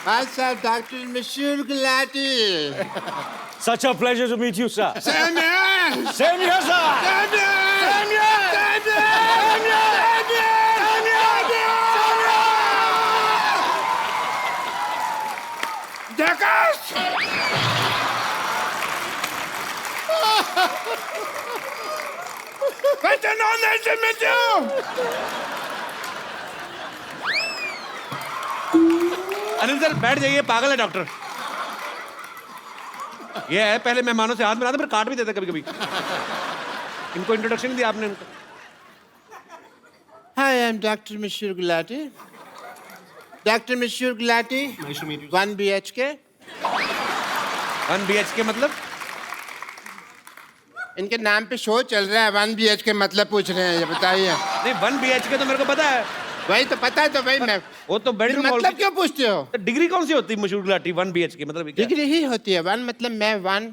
Hi, sir. Dr. Monsieur Gulati. Such a pleasure to meet you, sir. Same here. Same here, sir. Same here. Same here. Same here. Same here. Jackass! What's an honor to meet you? Anil sir बैठ जाइए, पागल है doctor. ये है पहले मेहमानों से हाथ मिलाते फिर काट भी देते कभी कभी। इनको इंट्रोडक्शन नहीं दिया आपने इनको। Hi, I'm Dr. Monsieur Gulati. Dr. Monsieur Gulati. Nice to meet you. 1 BHK. 1 BHK मतलब? इनके नाम पे शो चल रहा है, 1 BHK मतलब पूछ रहे हैं, ये बताइए। नहीं 1 BHK तो मेरे को पता है। वही तो पता है, तो भाई मैं वो तो बेडरूम मतलब क्यों पूछते हो? डिग्री कौन सी होती है मशहूर गुलाटी 1 BHK मतलब क्या? डिग्री ही होती है। 1 मतलब मैं 1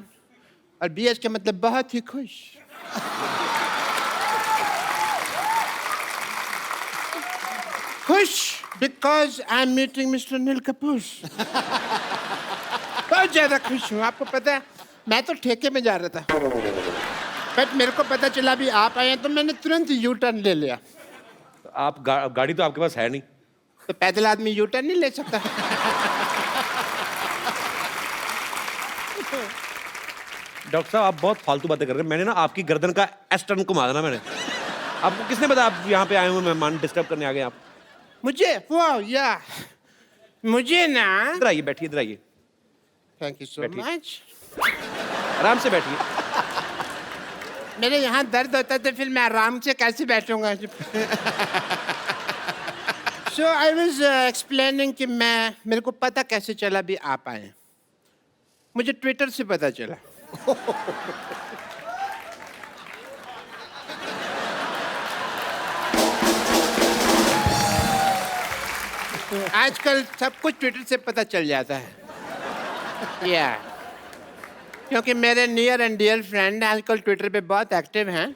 और BHK मतलब बहुत ही खुश। खुश because I am meeting mister Anil Kapoor. बहुत ज्यादा खुश हूँ। आपको पता है मैं तो ठेके में जा रहा था, बट मेरे को पता चला भी आप आए हैं तो मैंने तुरंत यू टर्न ले लिया। आप गाड़ी तो आपके पास है नहीं, तो पैदल आदमी यू टर्न नहीं ले सकता। डॉक्टर साहब आप बहुत फालतू बातें कर रहे हैं। मैंने ना आपकी गर्दन का एस टर्न घुमा देना मैंने। आपको किसने बताया आप यहाँ पे आए हुए मेहमान डिस्टर्ब करने आ गए आप? मुझे मुझे ना, इधर आइए, बैठिए इधर आइए, थैंक यू सो बैठिए। मच। आराम से बैठिए। मेरे यहाँ दर्द होता है तो फिर मैं आराम से कैसे बैठूंगा? सो आई वॉज एक्सप्लेनिंग कि मेरे को पता कैसे चला भी आप आए। मुझे ट्विटर से पता चला। आजकल सब कुछ ट्विटर से पता चल जाता है। या क्योंकि मेरे नियर एंड डियर फ्रेंड आजकल ट्विटर पे बहुत एक्टिव हैं।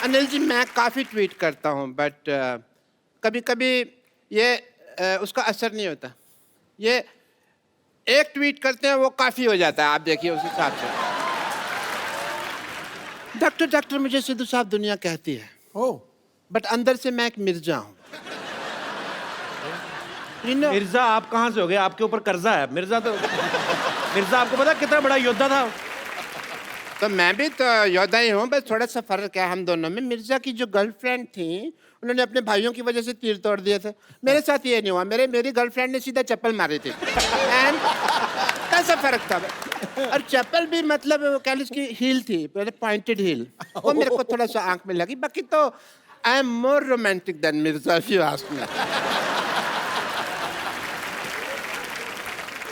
अनिल जी मैं काफ़ी ट्वीट करता हूँ, बट कभी कभी ये उसका असर नहीं होता। ये एक ट्वीट करते हैं वो काफ़ी हो जाता है। आप देखिए उस हिसाब से। डॉक्टर मुझे सिद्धू साहब दुनिया कहती है, बट अंदर से मैं एक मिर्जा हूँ। मिर्जा आप कहाँ से हो गए? आपके ऊपर कर्जा है। मिर्जा आपको पता कितना बड़ा योद्धा था? तो मैं भी तो योद्धा ही हूँ, बस थोड़ा सा फर्क है हम दोनों में। मिर्जा की जो गर्लफ्रेंड थी उन्होंने अपने भाइयों की वजह से तीर तोड़ दिए थे। मेरे साथ ये नहीं हुआ। मेरी गर्लफ्रेंड ने सीधा चप्पल मारी थी। एंड कैसा फर्क था? और चप्पल भी मतलब वो कह ली उसकी हील थी, पॉइंटेड हील। वो मेरे को थोड़ा सा आंख में लगी। बाकी तो I am more romantic than Mirza if you ask me.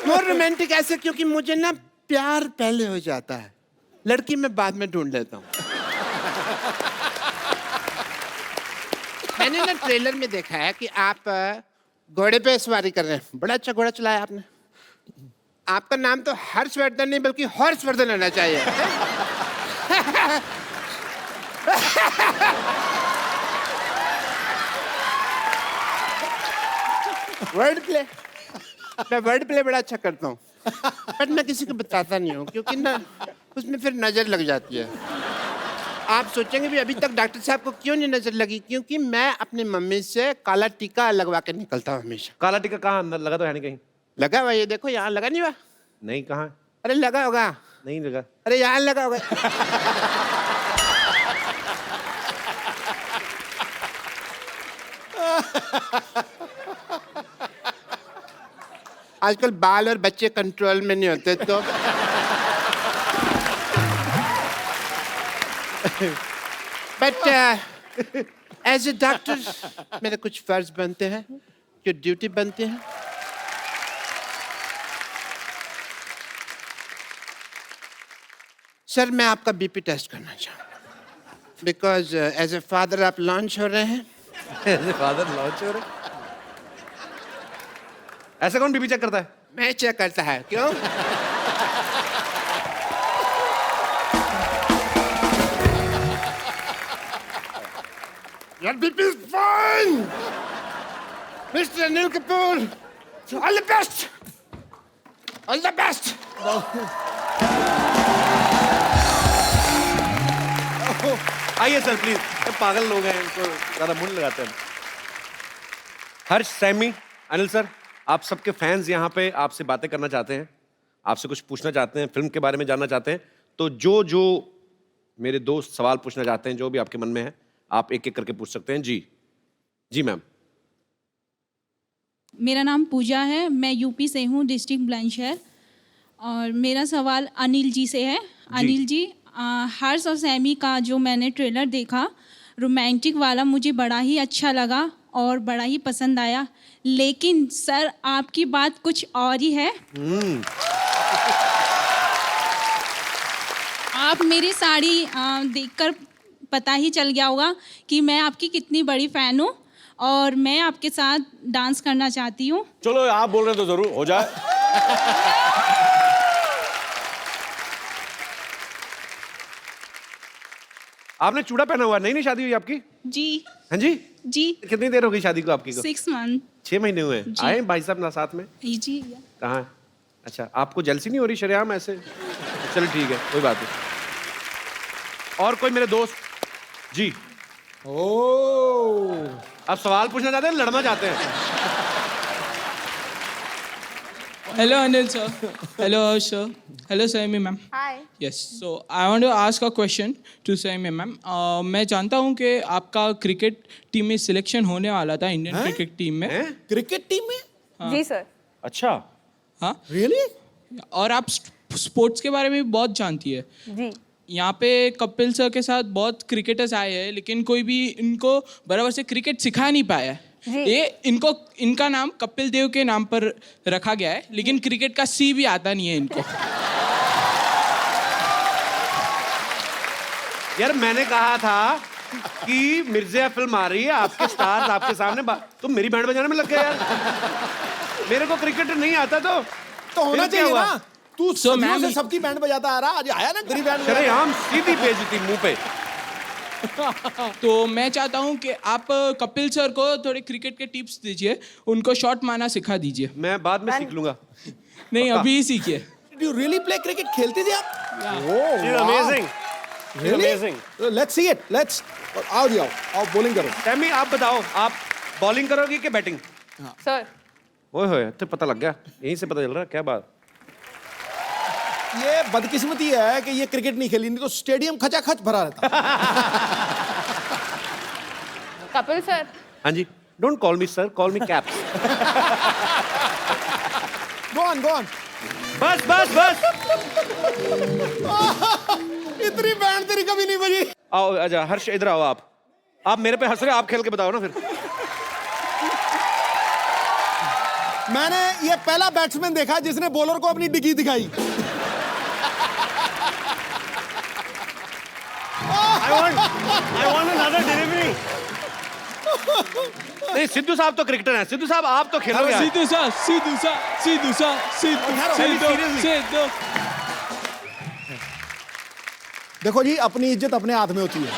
More romantic ऐसे क्योंकि मुझे ना प्यार पहले हो जाता है, लड़की मैं बाद में ढूंढ लेता हूँ। मैंने ना ट्रेलर में देखा है कि आप घोड़े पे सवारी कर रहे हैं। बड़ा अच्छा घोड़ा चलाया आपने। आपका नाम तो हर्षवर्धन नहीं बल्कि हॉर्सवर्धन होना चाहिए। वर्ड प्ले, मैं वर्ड प्ले बड़ा अच्छा करता हूँ, बट मैं किसी को बताता नहीं हूँ क्योंकि ना उसमें फिर नजर लग जाती है। आप सोचेंगे भी अभी तक डॉक्टर साहब को क्यों नहीं नजर लगी? क्योंकि मैं अपनी मम्मी से काला टीका लगवा के निकलता हूँ हमेशा। काला टीका कहाँ? अंदर लगा तो है नहीं कहीं। लगा हुआ, ये देखो यहाँ लगा नहीं हुआ। नहीं, कहाँ? अरे लगा होगा। नहीं लगा। अरे यहाँ लगा होगा। आजकल बाल और बच्चे कंट्रोल में नहीं होते तो बट एज ए डॉक्टर मेरे कुछ फर्ज बनते हैं, जो ड्यूटी बनती है। सर मैं आपका बीपी टेस्ट करना चाहूँ बिकॉज एज ए फादर आप लॉन्च हो रहे हैं। एज ए फादर लॉन्च हो रहे? ऐसा कौन बीपी चेक करता है? मैं चेक करता है। क्यों? Your BP is fine. Mister Anil Kapoor, all the best, all the best. आइए सर प्लीज, पागल लोग हैं, इनको ज्यादा मुंह लगाते हैं। हर्ष, सैमी, अनिल सर, आप सबके फैंस यहाँ पे आपसे बातें करना चाहते हैं, आपसे कुछ पूछना चाहते हैं, फिल्म के बारे में जानना चाहते हैं। तो जो मेरे दोस्त सवाल पूछना चाहते हैं, जो भी आपके मन में है, आप एक एक करके पूछ सकते हैं। जी जी मैम। मेरा नाम पूजा है, मैं यूपी से हूँ, डिस्ट्रिक्ट बुलंदशहर। और मेरा सवाल अनिल जी से है। अनिल जी, हर्ष और सैमी का जो मैंने ट्रेलर देखा, रोमांटिक वाला, मुझे बड़ा ही अच्छा लगा और बड़ा ही पसंद आया। लेकिन सर, आपकी बात कुछ और ही है। आप मेरी साड़ी देखकर पता ही चल गया होगा कि मैं आपकी कितनी बड़ी फ़ैन हूँ और मैं आपके साथ डांस करना चाहती हूँ। चलो आप बोल रहे हैं तो जरूर हो जाए। आपने चूड़ा पहना हुआ, नई शादी हुई आपकी? जी हाँ जी। जी। कितनी देर हो गई शादी को आपकी को? 6 मंथ। 6 महीने हुए। जी। आए भाई साहब ना साथ में? जी। कहाँ है? अच्छा, आपको जेलसी नहीं हो रही शरेआम ऐसे? चलो ठीक है, कोई बात नहीं। और कोई मेरे दोस्त? जी। ओह, आप सवाल पूछना चाहते हैं, लड़ना चाहते हैं? Hello, Anil sir. Hello, Harsh sir. Hello, Saimi ma'am. Hi. Yes, so I want to ask a question to Saimi ma'am. मैं जानता हूँ कि आपका क्रिकेट टीम में सिलेक्शन होने वाला था, इंडियन क्रिकेट टीम में। हैं? क्रिकेट टीम में? जी सर। अच्छा। हाँ, रियली? और आप स्पोर्ट्स के बारे में भी बहुत जानती है। जी। यहाँ पे कपिल सर के साथ बहुत क्रिकेटर्स आए हैं, लेकिन कोई भी इनको बराबर से क्रिकेट सिखा नहीं पाया है। जी। इनका नाम कपिल देव के नाम पर रखा गया है, लेकिन क्रिकेट का सी भी आता नहीं है इनको। यार मैंने कहा था कि मिर्जिया फिल्म आ रही है, आपके स्टार्स आपके सामने, तुम मेरी बैंड बजाने में लग गए यार। मेरे को क्रिकेट नहीं आता तो होना फिर क्या चाहिए हुआ? ना। तू So, सदियों ma'am- से सबकी बैंड बजाता आ रहा, आज आया ना तेरी बैंड अरे हम सीधी भेजती मुंह पे। तो मैं चाहता हूँ कि आप कपिल सर को थोड़े क्रिकेट के टिप्स दीजिए, उनको शॉट मारना सिखा दीजिए। मैं बाद में सीख लूंगा। नहीं, अभी ही सीखिए। Do you really play cricket? खेलते थे आप? She's amazing. She's amazing. Let's see it, let's. आओ जी, आओ बॉलिंग करो। सैमी आप बताओ, आप बॉलिंग करोगे कि बैटिंग? सर। ओए होए, तो पता लग गया, यहीं से पता चल रहा है। क्या बात? ये बदकिस्मती है कि ये क्रिकेट नहीं खेली, नहीं तो स्टेडियम खचाखच भरा रहता। कपिल सर। हाँ जी। Don't call me sir, call me Caps. Go on, go on. बस बस बस। इतनी बैंड तेरी कभी नहीं बजी। आओ आजा हर्ष, इधर आओ। आप मेरे पे हंस रहे हो, आप खेल के बताओ ना फिर। मैंने ये पहला बैट्समैन देखा जिसने बॉलर को अपनी डिग्गी दिखाई। I want another delivery. नहीं, सिद्धू साहब तो क्रिकेटर हैं। सिद्धू साहब आप तो खेलोगे आज। सीधू सा, सीधू सा, सीधू सा, सीधू, सीधू, सीधू। देखो जी, अपनी इज्जत अपने हाथ में होती है।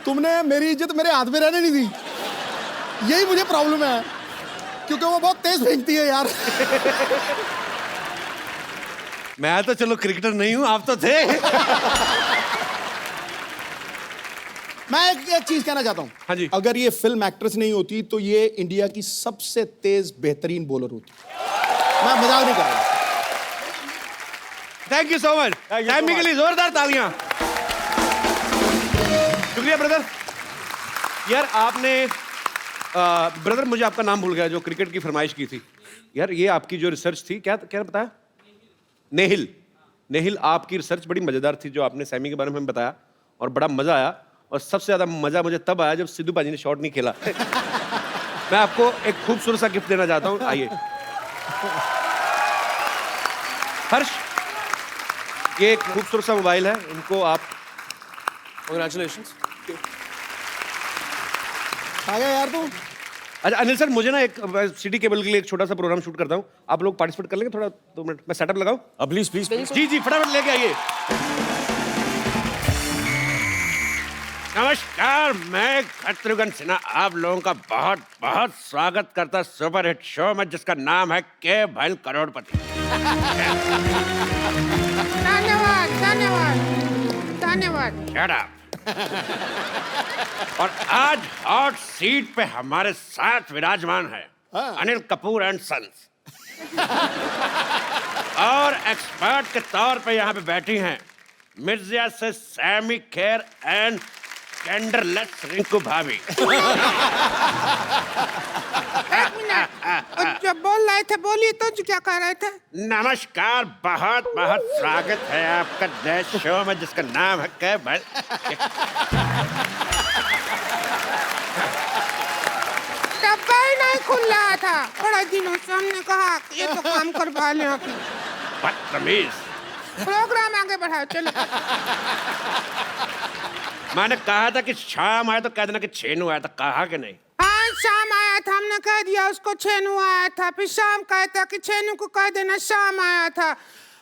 तुमने मेरी इज्जत मेरे हाथ में रहने नहीं दी, यही मुझे प्रॉब्लम है, क्योंकि वो बहुत तेज फेंकती है यार। मैं तो चलो क्रिकेटर नहीं हूं, आप तो थे। मैं एक चीज कहना चाहता हूं। हाँ जी। अगर ये फिल्म एक्ट्रेस नहीं होती तो ये इंडिया की सबसे तेज बेहतरीन बॉलर होती। मैं मजाक नहीं कर रहा। Thank you so much. Sammy के लिए जोरदार तालियां। शुक्रिया ब्रदर। यार आपने ब्रदर, मुझे आपका नाम भूल गया, जो क्रिकेट की फरमाइश की थी। यार ये आपकी जो रिसर्च थी, क्या क्या बताया? नेहिल। नेहिल, आपकी रिसर्च बड़ी मजेदार थी, जो आपने सैमी के बारे में बताया, और बड़ा मजा आया। और सबसे ज्यादा मजा मुझे तब आया जब सिद्धू पाजी ने शॉट नहीं खेला। मैं आपको एक खूबसूरत सा गिफ्ट देना चाहता हूं, आइए। हर्ष, ये एक खूबसूरत सा मोबाइल है, इनको आप। Congratulations. आ गया यार तू। अच्छा अनिल सर, मुझे ना एक सिटी केबल के लिए एक छोटा सा प्रोग्राम शूट करता हूँ, आप लोग पार्टिसिपेट कर लेंगे थोड़ा? 2 मिनट मैं सेटअप लगाऊं? Please, please, please. जी जी, फटाफट लेके आइए। नमस्कार, मैं शत्रुघ्न सिन्हा आप लोगों का बहुत बहुत स्वागत करता सुपर हिट शो में जिसका नाम है के भैल करोड़पति। धन्यवाद धन्यवाद धन्यवाद। Shut up. और आज हॉट सीट पे हमारे साथ विराजमान है अनिल कपूर एंड सन्स। और एक्सपर्ट के तौर पे यहाँ पे बैठी हैं मिर्जिया से सैमी खेर एंड कैंडरलेस रिंकू भाभी। एक मिनट, जो बोल रहे थे बोलिए तो, जो क्या कह रहे थे? नमस्कार, बहुत बहुत स्वागत है आपका नए शो में जिसका नाम है के भैल। डब्बा ही नहीं खुल रहा था बड़े दिनों से, हमने कहा ये तो काम करवा लें अपनी। बदतमीज। प्रोग्राम आगे बढ़ाओ चलो। मैंने कहा था कि शाम आया तो कह देना कि छेनू आया था, कहा कि नहीं? हाँ शाम आया था, हमने कह दिया उसको छेनू आया था, फिर शाम कहता कि छेनू को कह देना शाम आया था।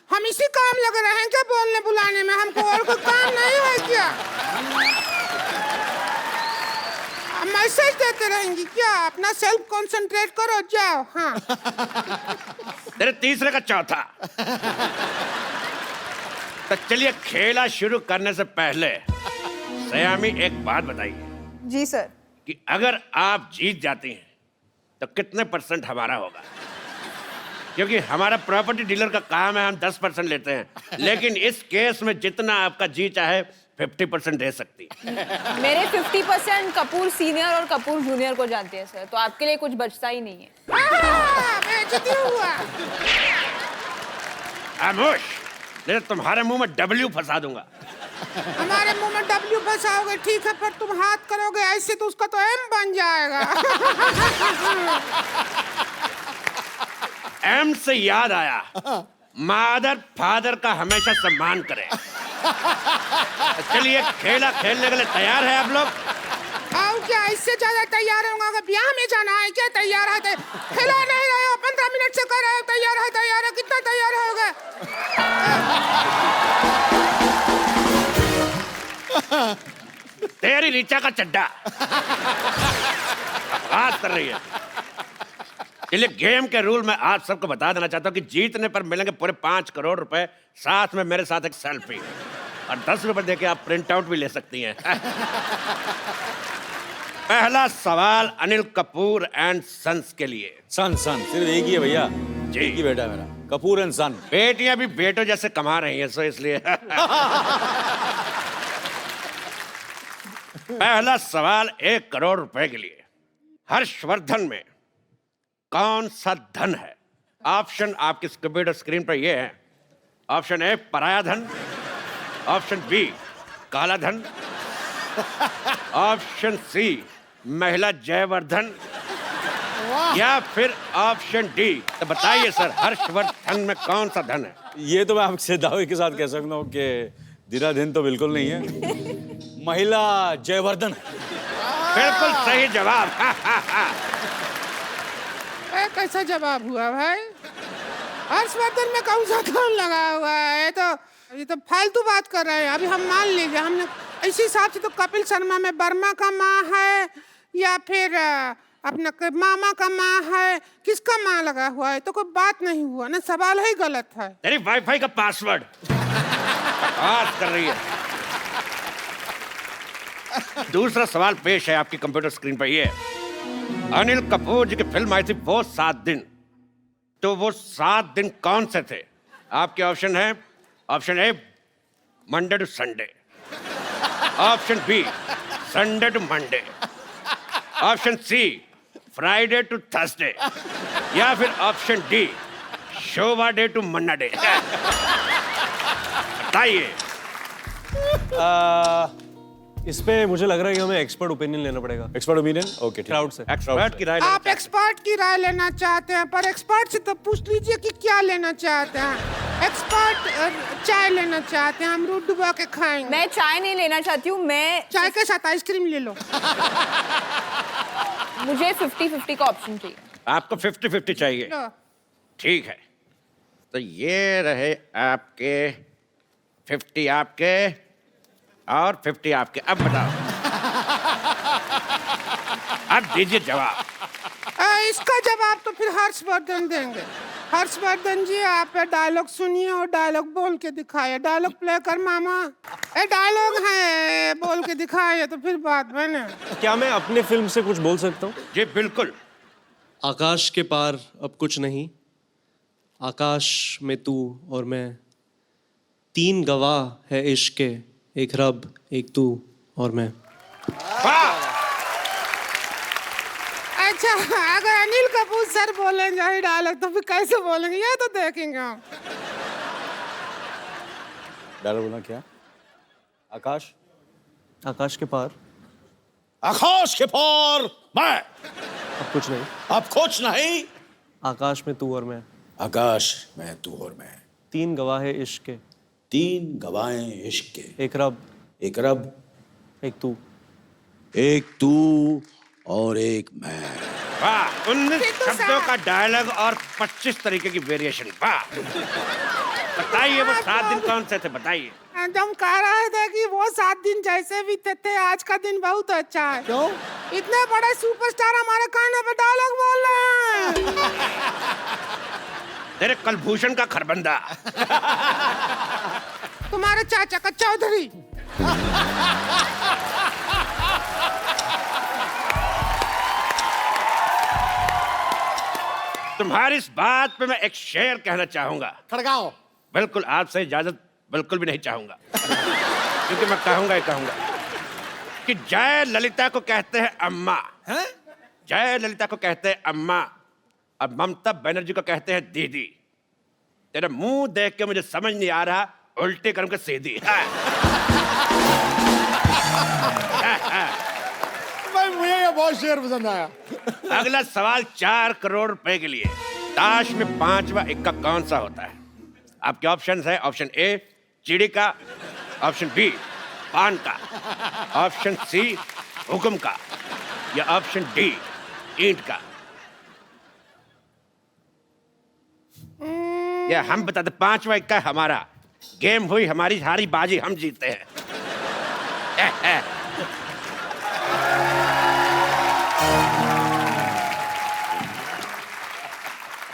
हम इसी काम लग रहे हैं क्या बोलने बुलाने में? हमको और कोई काम नहीं है क्या? मैसेज देते रहेंगी क्या? अपना सेल्फ कंसंट्रेट करो, जाओ। हाँ तेरे तीसरे का चौथा। तो चलिए खेला शुरू करने से पहले सयामी एक बात बताइए जी सर। कि अगर आप जीत जाती हैं तो कितने % हमारा होगा? क्योंकि हमारा प्रॉपर्टी डीलर का काम है, हम 10% लेते हैं, लेकिन इस केस में जितना आपका जी चाहे 50% दे सकती है। मेरे 50% कपूर सीनियर और कपूर जूनियर को जानते हैं सर, तो आपके लिए कुछ बचता ही नहीं है। बेइज्जती हुआ। खामोश, नहीं तो तुम्हारे मुंह में W फंसा दूंगा। हमारे मुंह में W फंसाओगे ठीक है, पर तुम हाथ करोगे ऐसे तो उसका तो M बन जाएगा। M से याद आया, मदर फादर का हमेशा सम्मान करें। चलिए खेला खेलने के लिए तैयार है आप लोग? आओ क्या इससे ज्यादा तैयार होगा? अगर ब्याह में जाना है क्या? तैयार है? खिला नहीं रहे हो, 15 मिनट से कर रहे हो तैयार है तैयार है, कितना तैयार होगा? तेरी रीचा का चड्डा बात कर रही है। चलिए गेम के रूल मैं आप सबको बता देना चाहता हूँ कि जीतने पर मिलेंगे पूरे 5 करोड़ रुपए, साथ में मेरे साथ एक सेल्फी, और 10 रुपए देके आप प्रिंट आउट भी ले सकती हैं। पहला सवाल अनिल कपूर एंड सन्स के लिए। सन सन सिर्फ एक ही है भैया, जी। एक ही बेटा है मेरा, कपूर एंड सन। बेटियां भी बेटों जैसे कमा रही हैं, सो इसलिए। पहला सवाल 1 करोड़ रुपए के लिए। हर्षवर्धन में कौन सा धन है? ऑप्शन आपकी कंप्यूटर स्क्रीन पर ये है। ऑप्शन ए पराया धन, ऑप्शन बी काला धन, ऑप्शन सी महिला जयवर्धन, या फिर ऑप्शन डी। तो बताइए सर, हर्षवर्धन में कौन सा धन है? ये तो मैं आपसे दावे के साथ कह सकता हूँ कि दिन तो बिल्कुल नहीं है, महिला जयवर्धन। बिल्कुल सही जवाब। कैसा जवाब हुआ भाई? हर्षवर्धन में कौन सा धन लगा हुआ है? ये तो फालतू बात कर रहे हैं। अभी हम मान लीजिए, हमने इसी हिसाब से तो कपिल शर्मा में वर्मा का माँ है या फिर अपना मामा का माँ है, किसका माँ लगा हुआ है? तो कोई बात नहीं हुआ ना, सवाल ही गलत है। तेरी वाईफाई का पासवर्ड बात कर रही है। दूसरा सवाल पेश है आपकी कंप्यूटर स्क्रीन पर। ये अनिल कपूर जी की फिल्म आई थी वो 7 दिन, तो वो 7 दिन कौन से थे? आपके ऑप्शन है, option A Monday to Sunday, option B Sunday to Monday, option C Friday to Thursday, या फिर option D Shobha De to Manna De. बताइए। इस पे मुझे लग रहा है कि हमें एक्सपर्ट ओपिनियन लेना पड़ेगा। एक्सपर्ट ओपिनियन, ओके, क्राउड से। एक्सपर्ट की राय आप एक्सपर्ट की राय लेना चाहते हैं, पर एक्सपर्ट से तो पूछ लीजिए कि क्या लेना चाहते हैं। एक्सपर्ट चाय लेना चाहते हैं, हम दूध डुबा के खाएंगे। मैं चाय नहीं लेना चाहती हूँ, मैं चाय के साथ आइसक्रीम ले लो। मुझे 50-50 का ऑप्शन चाहिए। आपको 50-50 चाहिए? लो। ठीक है, तो ये रहे आपके 50 आपके और 50 आपके। अब बताओ अब दीजिए जवाब। इसका जवाब तो फिर हर्षवर्धन देंगे। हर्षवर्धन जी, आप डायलॉग सुनिए और डायलॉग बोल के दिखाइए। डायलॉग प्ले कर मामा। डायलॉग है, बोल के दिखाइए तो फिर बात बने। क्या मैं अपने फिल्म से कुछ बोल सकता हूँ? जी बिल्कुल। आकाश के पार अब कुछ नहीं, आकाश में तू और मैं, 3 गवाह है इश्क के, एक रब, एक तू और मैं। वाह! अच्छा, अगर अनिल कपूर सर बोलेंगे यही डायलॉग तो फिर कैसे बोलेंगे ये तो देखेंगे हम। डायलॉग बोलना क्या? आकाश, आकाश के पार आकाश के पार मैं, अब कुछ नहीं, अब कुछ नहीं, आकाश में तू और मैं, आकाश में तू और मैं, 3 गवाह है इश्क के, 3 गवाहें इश्क के, एक रब, एक रब, एक तू। एक तू और एक मैं। वाह! 19 शब्दों का डायलॉग और 25 तरीके की वेरिएशन। वाह! बताइए वो 7 दिन कौन से थे, बताइए। हम कह रहे थे कि वो 7 दिन जैसे भी थे आज का दिन बहुत अच्छा है। क्यों? इतने बड़े सुपरस्टार हमारे कान पे डायलॉग बोल रहे हैं। तेरे कलभूषण का खरबंदा। तुम्हारे चाचा का चौधरी। तुम्हारी इस बात पे मैं एक शेर कहना चाहूंगा। खड़काओ। बिल्कुल, आपसे इजाजत बिल्कुल भी नहीं चाहूंगा, क्योंकि मैं कहूंगा ही कहूंगा कि जय ललिता को कहते हैं अम्मा, जय ललिता को कहते हैं अम्मा, और ममता बनर्जी को कहते हैं दीदी। तेरा मुंह देख के मुझे समझ नहीं आ रहा, उल्टे कर्म के सीधी। भाई मुझे ये बहुत शेर पसंद आया। अगला सवाल 4 करोड़ रुपए के लिए। ताश में 5वां इक्का कौन सा होता है? आपके ऑप्शंस है, ऑप्शन ए चिड़ी का, ऑप्शन बी पान का, ऑप्शन सी हुक्म का, या ऑप्शन डी ईंट का। या हम बताते 5वां इक्का हमारा, गेम हुई हमारी, हारी बाजी हम जीतते हैं।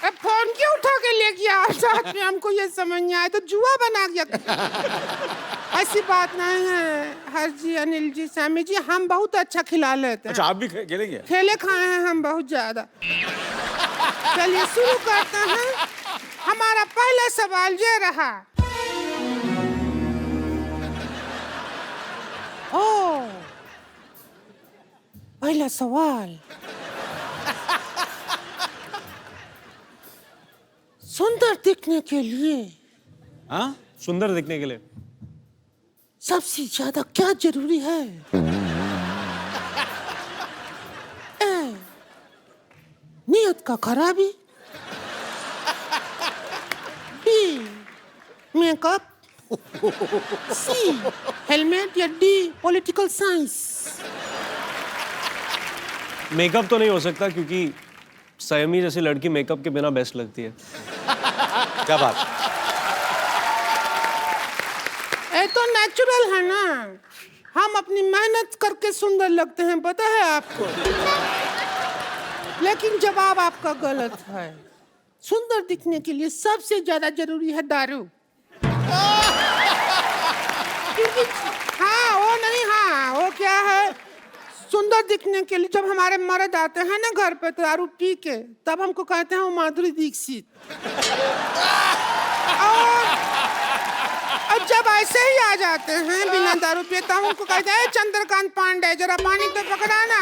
अब फोन क्यों उठा के ले गया साथ में? हमको ये समझ नहीं आया, तो जुआ बना गया। ऐसी बात नहीं है हर जी, अनिल जी, सैमी जी, हम बहुत अच्छा खिला लेते हैं। अच्छा, आप भी खेलेंगे? खेले खाए हैं हम बहुत ज्यादा। चलिए शुरू करते हैं। हमारा पहला सवाल ये रहा। ओ, पहला सवाल। सुंदर दिखने के लिए हाँ, सुंदर दिखने के लिए सबसे ज्यादा क्या जरूरी है? ए, नियत का खराबी, बी मेकअप, सी हेलमेट, या डी पॉलिटिकल साइंस। मेकअप तो नहीं हो सकता, क्योंकि सयमी जैसी लड़की मेकअप के बिना बेस्ट लगती है। क्या बात? ये तो नेचुरल है ना, हम अपनी मेहनत करके सुंदर लगते हैं, पता है आपको। लेकिन जवाब आपका गलत है। सुंदर दिखने के लिए सबसे ज्यादा जरूरी है दारू। क्योंकि हाँ वो नहीं, हाँ वो क्या है, सुंदर दिखने के लिए जब हमारे मर्द आते हैं ना घर पे तो दारू पी के, तब हमको कहते हैं वो माधुरी दीक्षित। और जब ऐसे ही आ जाते हैं बिना दारू पिए, तब हमको कहते हैं चंद्रकांत पांडे जरा पानी तो पकड़ाना।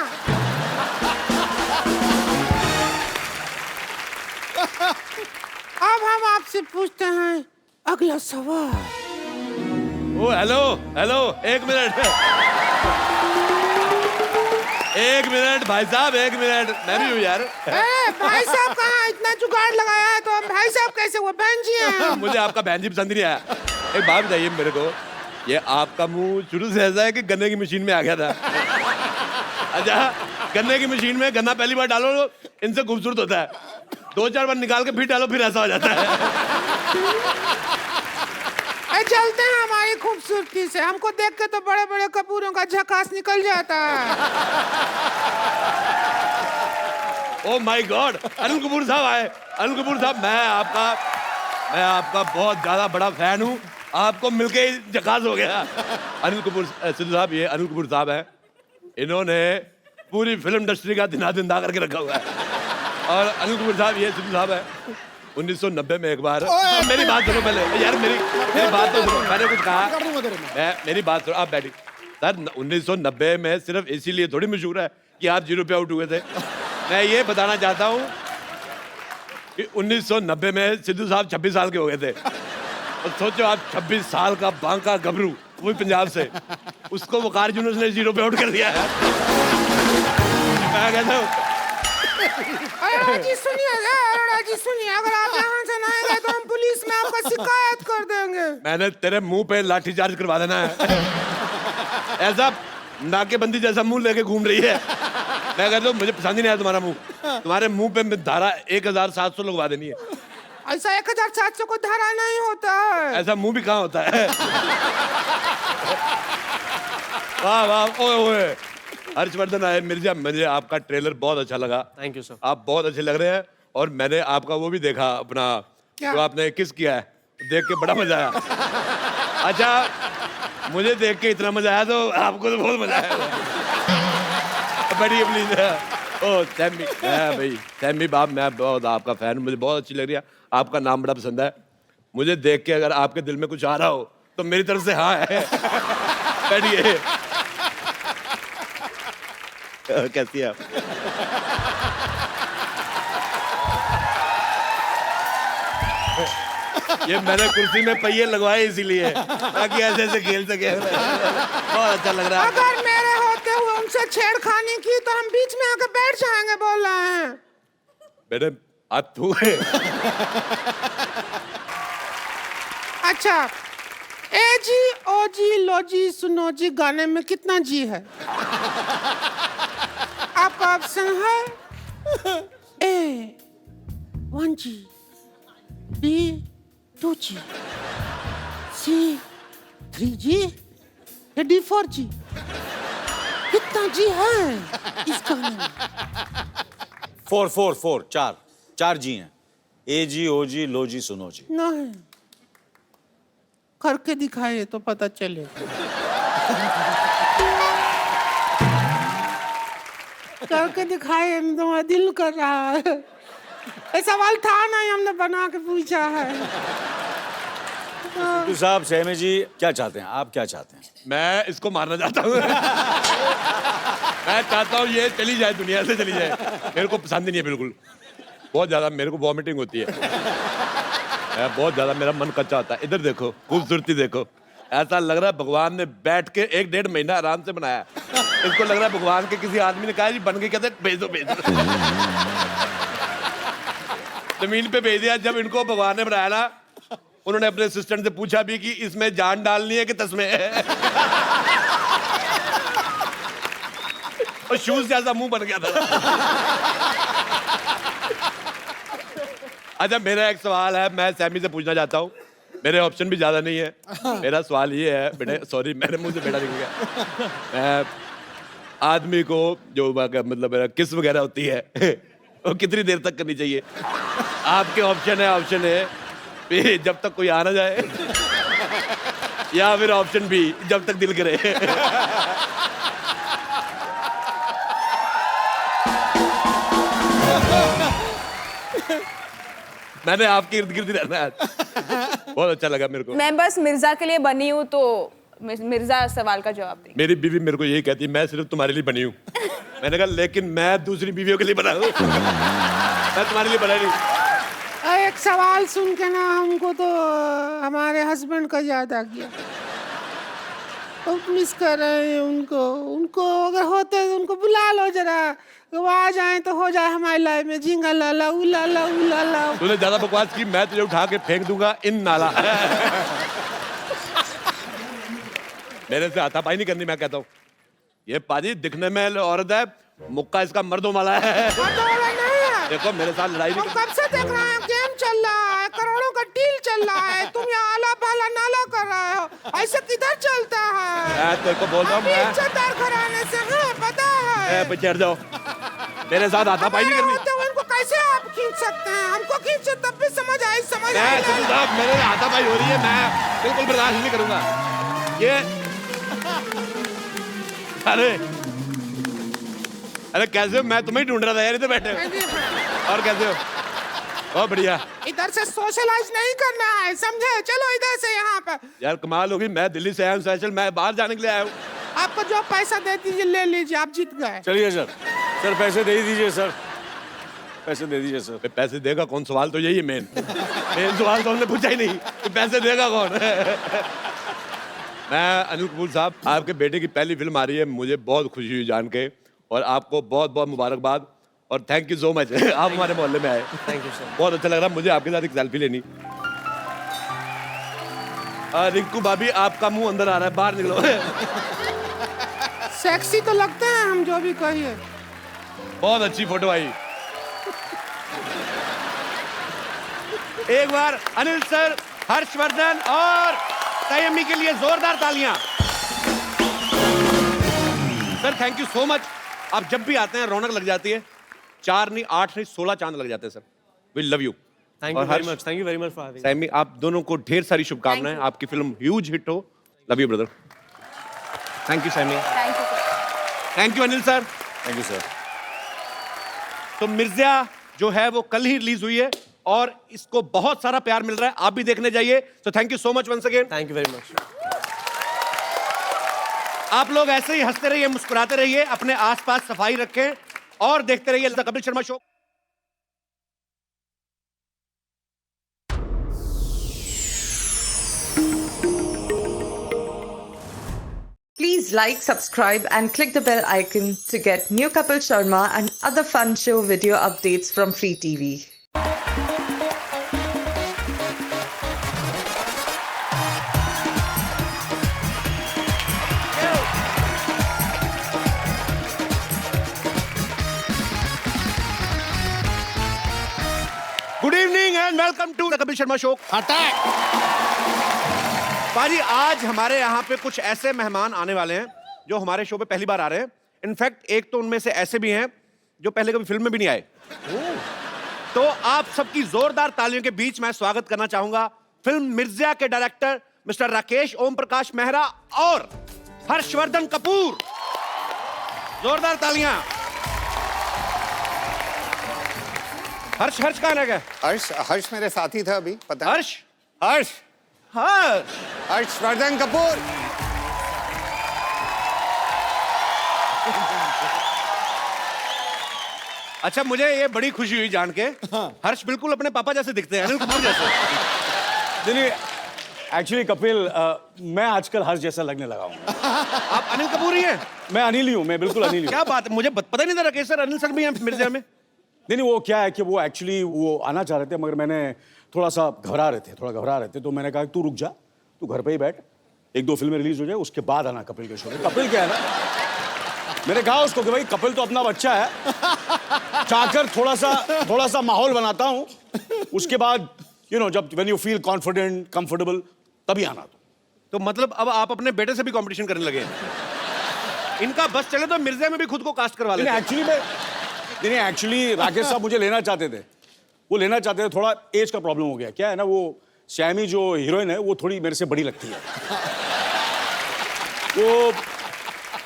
अब हम आपसे पूछते हैं अगला सवाल। ओ हेलो हेलो, एक मिनट, एक मिनट भाई साहब, एक मिनट, मैं भी हूँ यार। भाई साहब कहाँ, इतना जुगाड़ लगाया है तो हम भाई साहब कैसे? वो बहन जी हैं। मुझे आपका बहन जी पसंद नहीं आया। एक बात बताइए मेरे को, ये आपका मुंह शुरू से ऐसा है कि गन्ने की मशीन में आ गया था? अच्छा, गन्ने की मशीन में गन्ना पहली बार डालो इनसे खूबसूरत होता है, 2-4 बार निकाल के फिर डालो फिर ऐसा हो जाता है। चलते हैं हमारी खूबसूरती से, हमको देख के तो बड़े बड़े कपूरों का झकास निकल जाता है। Oh my God, Anil Kapoor साहब आए। अनिल कपूर साहब, मैं आपका बहुत ज्यादा बड़ा फैन हूँ, आपको मिलके ही झकास हो गया। अनिल कपूर सिद्धू साहब, ये अनिल कपूर साहब है, इन्होंने पूरी फिल्म इंडस्ट्री का दिना करके रखा हुआ है। और अनिल कपूर साहब, ये सिद्धू साहब है, 1990 में एक बार, मेरी बात सुनो पहले यार, मेरी बात तो सुनो, मैंने कुछ कहा, मेरी बात सुनो, आप बैठिए। सर 1990 में सिर्फ इसीलिए थोड़ी मशहूर है कि आप 0 पे आउट हुए थे। मैं ये बताना चाहता हूँ कि 1990 में सिद्धू साहब 26 साल के हो गए थे। और सोचो आप 26 साल का बांका गबरू, वो पंजाब से, उसको वकार यूनुस ने 0 पे आउट कर दिया है। मैं कहता हूँ अरोड़ा जी सुनिए, अगर आप यहाँ से ना आएंगे तो हम पुलिस में आपका शिकायत कर देंगे। मैंने तेरे मुंह पे लाठीचार्ज करवा देना है। ऐसा नाकेबंदी जैसा मुंह लेके घूम रही है। मैं कहता हूँ मुझे पसंद ही नहीं आया तुम्हारा मुंह, तुम्हारे मुंह पे धारा 1700 लगवा देनी है। ऐसा 1700 को धारा नहीं होता है। ऐसा मुंह भी कहाँ होता है। वाह वाह, ओए ओए, हर्षवर्धन आए मिर्जा, मुझे आपका ट्रेलर बहुत अच्छा लगा। Thank you sir. आप बहुत अच्छे लग रहे हैं। और मैंने आपका वो भी देखा अपना, जो आपने किस किया है, देख के बड़ा मजा आया। अच्छा, मुझे देख के इतना मजा आया तो आपको तो बहुत मजा आया। बड़ी प्लीज। ओ सैमी, भाई सैमी बाप, मैं बहुत आपका फैन, मुझे बहुत अच्छी लग रही है, आपका नाम बड़ा पसंद है मुझे। देख के अगर आपके दिल में कुछ आ रहा हो तो मेरी तरफ से हाँ है। बैठिए। कैसी है आप? ये मैंने कुर्सी में पहिए लगवाए इसीलिए, ताकि ऐसे ऐसे खेल सके। बहुत अच्छा लग रहा है। अगर मेरे होते हुए उनसे छेड़खानी की तो हम बीच में आकर बैठ जाएंगे, बोल रहे हैं। बेटे आप तू है। अच्छा, ए जी ओ जी लो जी सुनो जी गाने में कितना जी है? आपका ऑप्शन है ए 1G, B 2G, C 3G, या D 4G? कितना जी है इस गाने में? 4 चार जी हैं। ए जी, ओ जी, लो जी, सुनो जी। नहीं, करके दिखाए तो पता चले। करके दिखाए तो दिल कर रहा है। ये सवाल था नहीं, हमने बना के पूछा है। सिद्धू साहब, सहमी जी क्या चाहते हैं? आप क्या चाहते हैं? मैं इसको मारना चाहता हूँ। मैं चाहता हूँ ये चली जाए, दुनिया से चली जाए। मेरे को पसंद ही नहीं है बिल्कुल, बहुत ज्यादा मेरे को वॉमिटिंग होती है। बहुत ज्यादा मेरा मन कच्चा होता है। इधर देखो, खूबसूरती देखो, ऐसा लग रहा है भगवान ने बैठ के 1-1.5 महीना आराम से बनाया। इसको लग रहा है भगवान के किसी आदमी ने कहा जी बन के, कहते भेज दो। जमीन पे भेज दिया। जब इनको भगवान ने बनाया ना, उन्होंने अपने असिस्टेंट से पूछा भी कि इसमें जान डालनी है कि तस्में है। और शूज जैसा मुंह बन गया था। अच्छा, मेरा एक सवाल है, मैं सैमी से पूछना चाहता हूँ। मेरे ऑप्शन भी ज्यादा नहीं है। मेरा सवाल ये है बेटे, सॉरी मेरे मुंह से बेटा निकल गया। मैं आदमी को जो मतलब किस वगैरह होती है वो कितनी देर तक करनी चाहिए? आपके ऑप्शन है जब तक कोई आ ना जाए, या फिर ऑप्शन बी जब तक दिल करे। मैंने आपके इर्द गिर्द रहना है। बहुत अच्छा लगा मेरे को। मैं बस मिर्जा के लिए बनी हूँ, तो मिर्जा सवाल का जवाब दें। मेरी बीवी मेरे को यही कहती है, मैं सिर्फ तुम्हारे लिए बनी हूँ। मैंने कहा लेकिन मैं दूसरी बीवियों के लिए बना हूँ। मैं तुम्हारे लिए बना नहीं। एक सवाल सुन के ना हमको तो हमारे हस्बैंड का याद आ गया। बहुत मिस कर रहे हैं उनको अगर होते तो उनको बुला लो जरा, वो आ जाए तो हो जाए हमारी लाइफ में झिंगा लाला उलाला उलाला। तूने ज्यादा बकवास की, मैं तुझे उठा के फेंक दूंगा इन नाला। मेरे से हाथापाई नहीं करनी। मैं कहता हूँ ये पाजी दिखने में औरत है, मुक्का इसका मर्दों वाला है। देखो मेरे साथ लड़ाई नहीं। कब से देख रहे हैं, गेम चल रहा है, करोड़ों का डील चल रहा है, तुम यहाँ आला पाला नाला कर रहे हो, ऐसे किधर चलता है? मैं तेरे को बोल रहा हूँ, मैं इज्जतदार घराने से है, पता है। चढ़ जाओ, मेरे साथ हाथापाई नहीं करनी। खींच सकते हैं, हमको खींचे तब भी समझ आई, समझ मैं आई। कपूर साहब, मेरे हाथापाई हो रही है, मैं बिल्कुल बर्दाश्त नहीं करूंगा ये। अरे कैसे हो? मैं तुम्हें ही ढूंढ रहा था यार, इधर बैठे हो। और कैसे हो? बहुत बढ़िया इधर से सोशलाइज नहीं करना है, समझे? चलो इधर से यहाँ पर। यार, कमाल होगी, मैं दिल्ली से आया हूँ स्पेशल, मैं बाहर जाने के लिए आया हूँ। आपको जो पैसा दे दीजिए, ले लीजिए, आप जीत गए। चलिए सर पैसे दे ही दीजिए सर, पैसे दे दीजिए सर। पैसे देगा कौन? सवाल तो यही है मेन सवाल तो हमने पूछा ही नहीं कि पैसे देगा कौन। मैं अनिल कपूर साहब, आपके बेटे की पहली फिल्म आ रही है, मुझे बहुत खुशी हुई जान के, और आपको बहुत बहुत मुबारकबाद और थैंक यू सो मच। आप हमारे मोहल्ले में आए, थैंक यू सर, बहुत अच्छा लग रहा मुझे आपके साथ एक सेल्फी लेनी। रिंकू भाभी, आपका मुंह अंदर आ रहा है, बाहर निकलो। सेक्सी तो लगते हैं हम, जो भी कहिए। बहुत अच्छी फोटो आई। एक बार अनिल सर, हर्षवर्धन और संयमी के लिए जोरदार तालियां। Sir thank you so much. आप जब भी आते हैं रौनक लग जाती है। 4 नहीं 8 नहीं 16 चांद लग जाते हैं sir. We love you. Thank you very much, thank you very much for having. Sammy, आप दोनों को ढेर सारी शुभकामनाएं, आपकी फिल्म ह्यूज हिट हो। Love you brother. Thank you Sammy. Thank you. Thank you Anil sir. Thank you sir. तो मिर्जा जो है वो कल ही रिलीज हुई है और इसको बहुत सारा प्यार मिल रहा है, आप भी देखने जाइए। तो thank you so much once again. Thank you very much. आप लोग ऐसे ही हंसते रहिए, मुस्कुराते रहिए, अपने आसपास सफाई रखें और देखते रहिए the Kapil Sharma show. Please like, subscribe and click the bell icon to get new Kapil Sharma and other fun show video updates from Free TV. Good evening and welcome to the Kapil Sharma show. Attack. पाजी, आज हमारे यहाँ पे कुछ ऐसे मेहमान आने वाले हैं जो हमारे शो पे पहली बार आ रहे हैं। इनफैक्ट एक तो उनमें से ऐसे भी हैं जो पहले कभी फिल्म में भी नहीं आए। तो आप सबकी जोरदार तालियों के बीच मैं स्वागत करना चाहूंगा फिल्म मिर्जा के डायरेक्टर मिस्टर राकेश ओम प्रकाश मेहरा और हर्षवर्धन कपूर। जोरदार तालियां। हर्ष कहाँ रह गए? हर्ष मेरे साथी था अभी, पता है? हर्ष हर्ष हर्ष हर्षवर्धन कपूर। अच्छा, मुझे ये बड़ी खुशी हुई जान के। हर्ष बिल्कुल अपने पापा जैसे दिखते हैं, अनिल कपूर जैसे। नहीं, एक्चुअली कपिल, मैं आजकल हर्ष जैसा लगने लगा हूँ। आप अनिल कपूर ही हैं? मैं अनिल ही हूँ, मैं बिल्कुल अनिल ही हूँ। क्या बात है, मुझे पता ही नहीं था राकेश सर अनिल सर भी हैं मिर्जा में। नहीं, वो क्या है कि वो एक्चुअली वो आना चाह रहे थे, मगर मैंने थोड़ा घबरा रहे थे, तो मैंने कहा तू रुक जा, तू घर पे ही बैठ, 1-2 फिल्में रिलीज हो जाए, उसके बाद आना कपिल के शो में। कपिल क्या है ना, मैंने कहा उसको कि भाई कपिल तो अपना बच्चा है, चाहकर थोड़ा सा माहौल बनाता हूँ, उसके बाद जब when you feel confident comfortable तभी आना। तो मतलब अब आप अपने बेटे से भी कंपटीशन करने लगे हैं? इनका बस चले तो मिर्जा में भी खुद को कास्ट करवा लेते। एक्चुअली राकेश साहब मुझे लेना चाहते थे, थोड़ा एज का प्रॉब्लम हो गया। क्या है ना, वो सैमी जो हीरोइन है वो थोड़ी मेरे से बड़ी लगती है, वो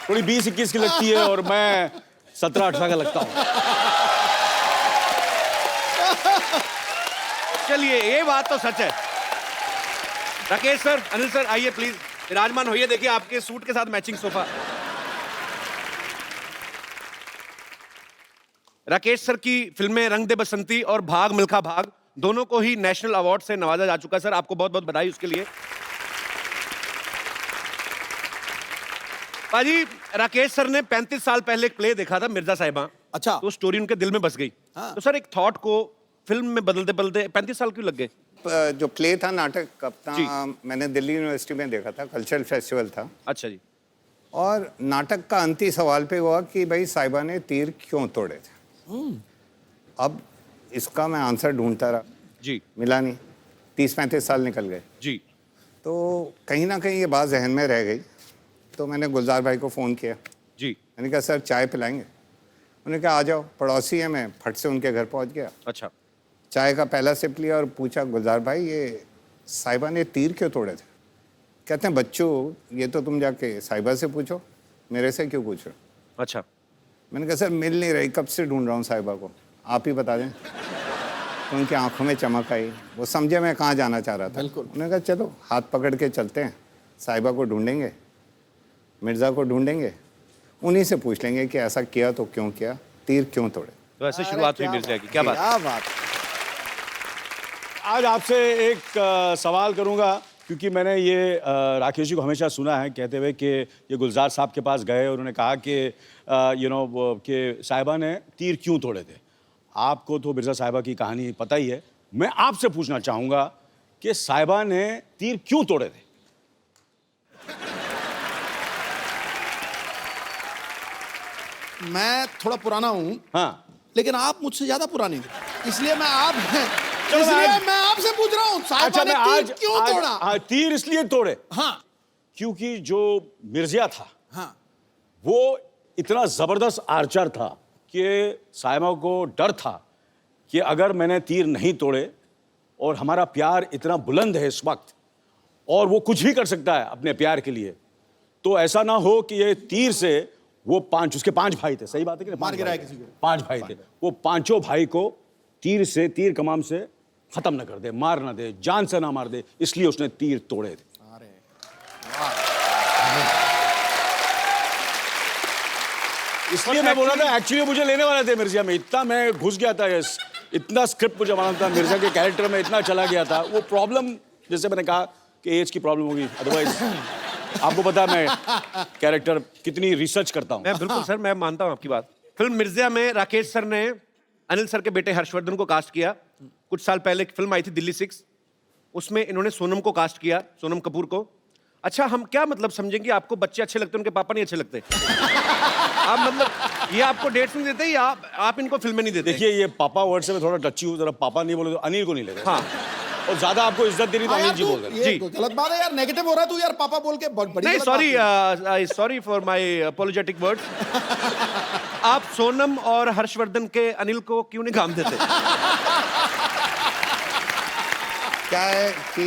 थोड़ी 20-21 की लगती है और मैं 17-18 का लगता हूँ। चलिए, ये बात तो सच है। राकेश सर, अनिल सर, आइए प्लीज, विराजमान होइए। देखिए आपके सूट के साथ मैचिंग सोफा। राकेश सर की फिल्में रंग दे बसंती और भाग मिल्खा भाग दोनों को ही नेशनल अवार्ड से नवाजा जा चुका है। सर आपको बहुत बहुत बधाई उसके लिए। पाजी, राकेश सर ने 35 साल पहले एक प्ले देखा था, मिर्जा साहिबा। अच्छा। तो स्टोरी उनके दिल में बस गई। तो सर एक थॉट को फिल्म में बदलते बदलते 35 साल क्यों लग गए? जो प्ले था, नाटक अपना, मैंने दिल्ली यूनिवर्सिटी में देखा था, कल्चरल फेस्टिवल था। अच्छा जी। और नाटक का अंतिम सवाल पे हुआ कि भाई साहिबा ने तीर क्यों तोड़े थे। अब इसका मैं आंसर ढूंढता रहा जी, मिला नहीं। 30-35 साल निकल गए जी। तो कहीं ना कहीं ये बात जहन में रह गई। तो मैंने गुलजार भाई को फ़ोन किया जी। मैंने कहा सर चाय पिलाएंगे। उन्होंने कहा आ जाओ, पड़ोसी है, मैं फट से उनके घर पहुंच गया। अच्छा। चाय का पहला सिप लिया और पूछा, गुलजार भाई ये साहिबा ने तीर क्यों तोड़े थे? कहते हैं बच्चों ये तो तुम जाके साहिबा से पूछो, मेरे से क्यों पूछ रहे हो? अच्छा। मैंने कहा सर मिल नहीं रही, कब से ढूंढ रहा हूँ साहिबा को, आप ही बता दें। तो उनकी आंखों में चमक आई, वो समझे मैं कहाँ जाना चाह रहा था। उन्होंने कहा चलो हाथ पकड़ के चलते हैं, साहिबा को ढूंढेंगे, मिर्ज़ा को ढूंढेंगे, उन्हीं से पूछ लेंगे कि ऐसा किया तो क्यों किया, तीर क्यों तोड़े। तो ऐसे शुरुआत हुई मिर्जा की। क्या बात। क्या बात। आज आपसे एक सवाल करूंगा, क्योंकि मैंने ये राकेश जी को हमेशा सुना है कहते हुए कि ये गुलजार साहब के पास गए और उन्होंने कहा कि कि साहिबा ने तीर क्यों तोड़े थे। आपको तो मिर्ज़ा साहिबा की कहानी पता ही है, मैं आपसे पूछना चाहूँगा कि साहिबा ने तीर क्यों तोड़े थे? मैं थोड़ा पुराना हूँ, हाँ, लेकिन आप मुझसे ज्यादा पुराने हैं, इसलिए मैं चलो इसलिए आज- मैं आपसे पूछ रहा हूँ साहिबा अच्छा ने मैं तीर आज क्यों तोड़ा? हाँ, तीर इसलिए तोड़े हाँ क्योंकि जो मिर्जिया था हाँ वो इतना जबरदस्त आर्चर था कि साहिबा को डर था कि अगर मैंने तीर नहीं तोड़े, और हमारा प्यार इतना बुलंद है इस वक्त और वो कुछ भी कर सकता है अपने प्यार के लिए, तो ऐसा ना हो कि ये तीर से वो उसके 5 भाई थे, सही बात है कि नहीं? मार 5 गिराए भाई किसी को। 5 भाई थे, वो 5 भाई को तीर कमान से खत्म न कर दे, मार ना दे, जान से ना मार दे, इसलिए उसने तीर तोड़े थे। इसलिए मैं बोल रहा था एक्चुअली मुझे लेने वाले थे मिर्जा में, इतना मैं घुस गया था, इतना स्क्रिप्ट मुझे मालूम था, मिर्जा के कैरेक्टर में इतना चला गया था। वो प्रॉब्लम जैसे मैंने कहा कि एज की प्रॉब्लम होगी, अदरवाइज आपको पता है मैं कैरेक्टर कितनी रिसर्च करता हूँ। मैं बिल्कुल सर, मैं मानता हूँ आपकी बात। फिल्म मिर्जा में राकेश सर ने अनिल सर के बेटे हर्षवर्धन को कास्ट किया। कुछ साल पहले एक फिल्म आई थी दिल्ली 6, उसमें इन्होंने सोनम को कास्ट किया, सोनम कपूर को। अच्छा, हम क्या मतलब समझेंगे आपको बच्चे अच्छे लगते हैं, उनके पापा नहीं अच्छे लगते? आप मतलब ये आपको डेट्स नहीं देते या आप इनको फिल्में नहीं देते? देखिए ये पापा वर्ड से मैं थोड़ा टची हूँ, जरा पापा नहीं बोले तो अनिल को नहीं लेते। हाँ, और ज्यादा आपको इज्जत देनी तो हाँ अनिल यार जी तू बोल देना। ये तो गलत बात है यार, नेगेटिव हो रहा है तू यार, पापा बोल के बड़ी नहीं गलत बात है। Sorry for my apologetic words. आप सोनम और हर्षवर्धन के अनिल को क्यों नहीं काम देते? क्या है कि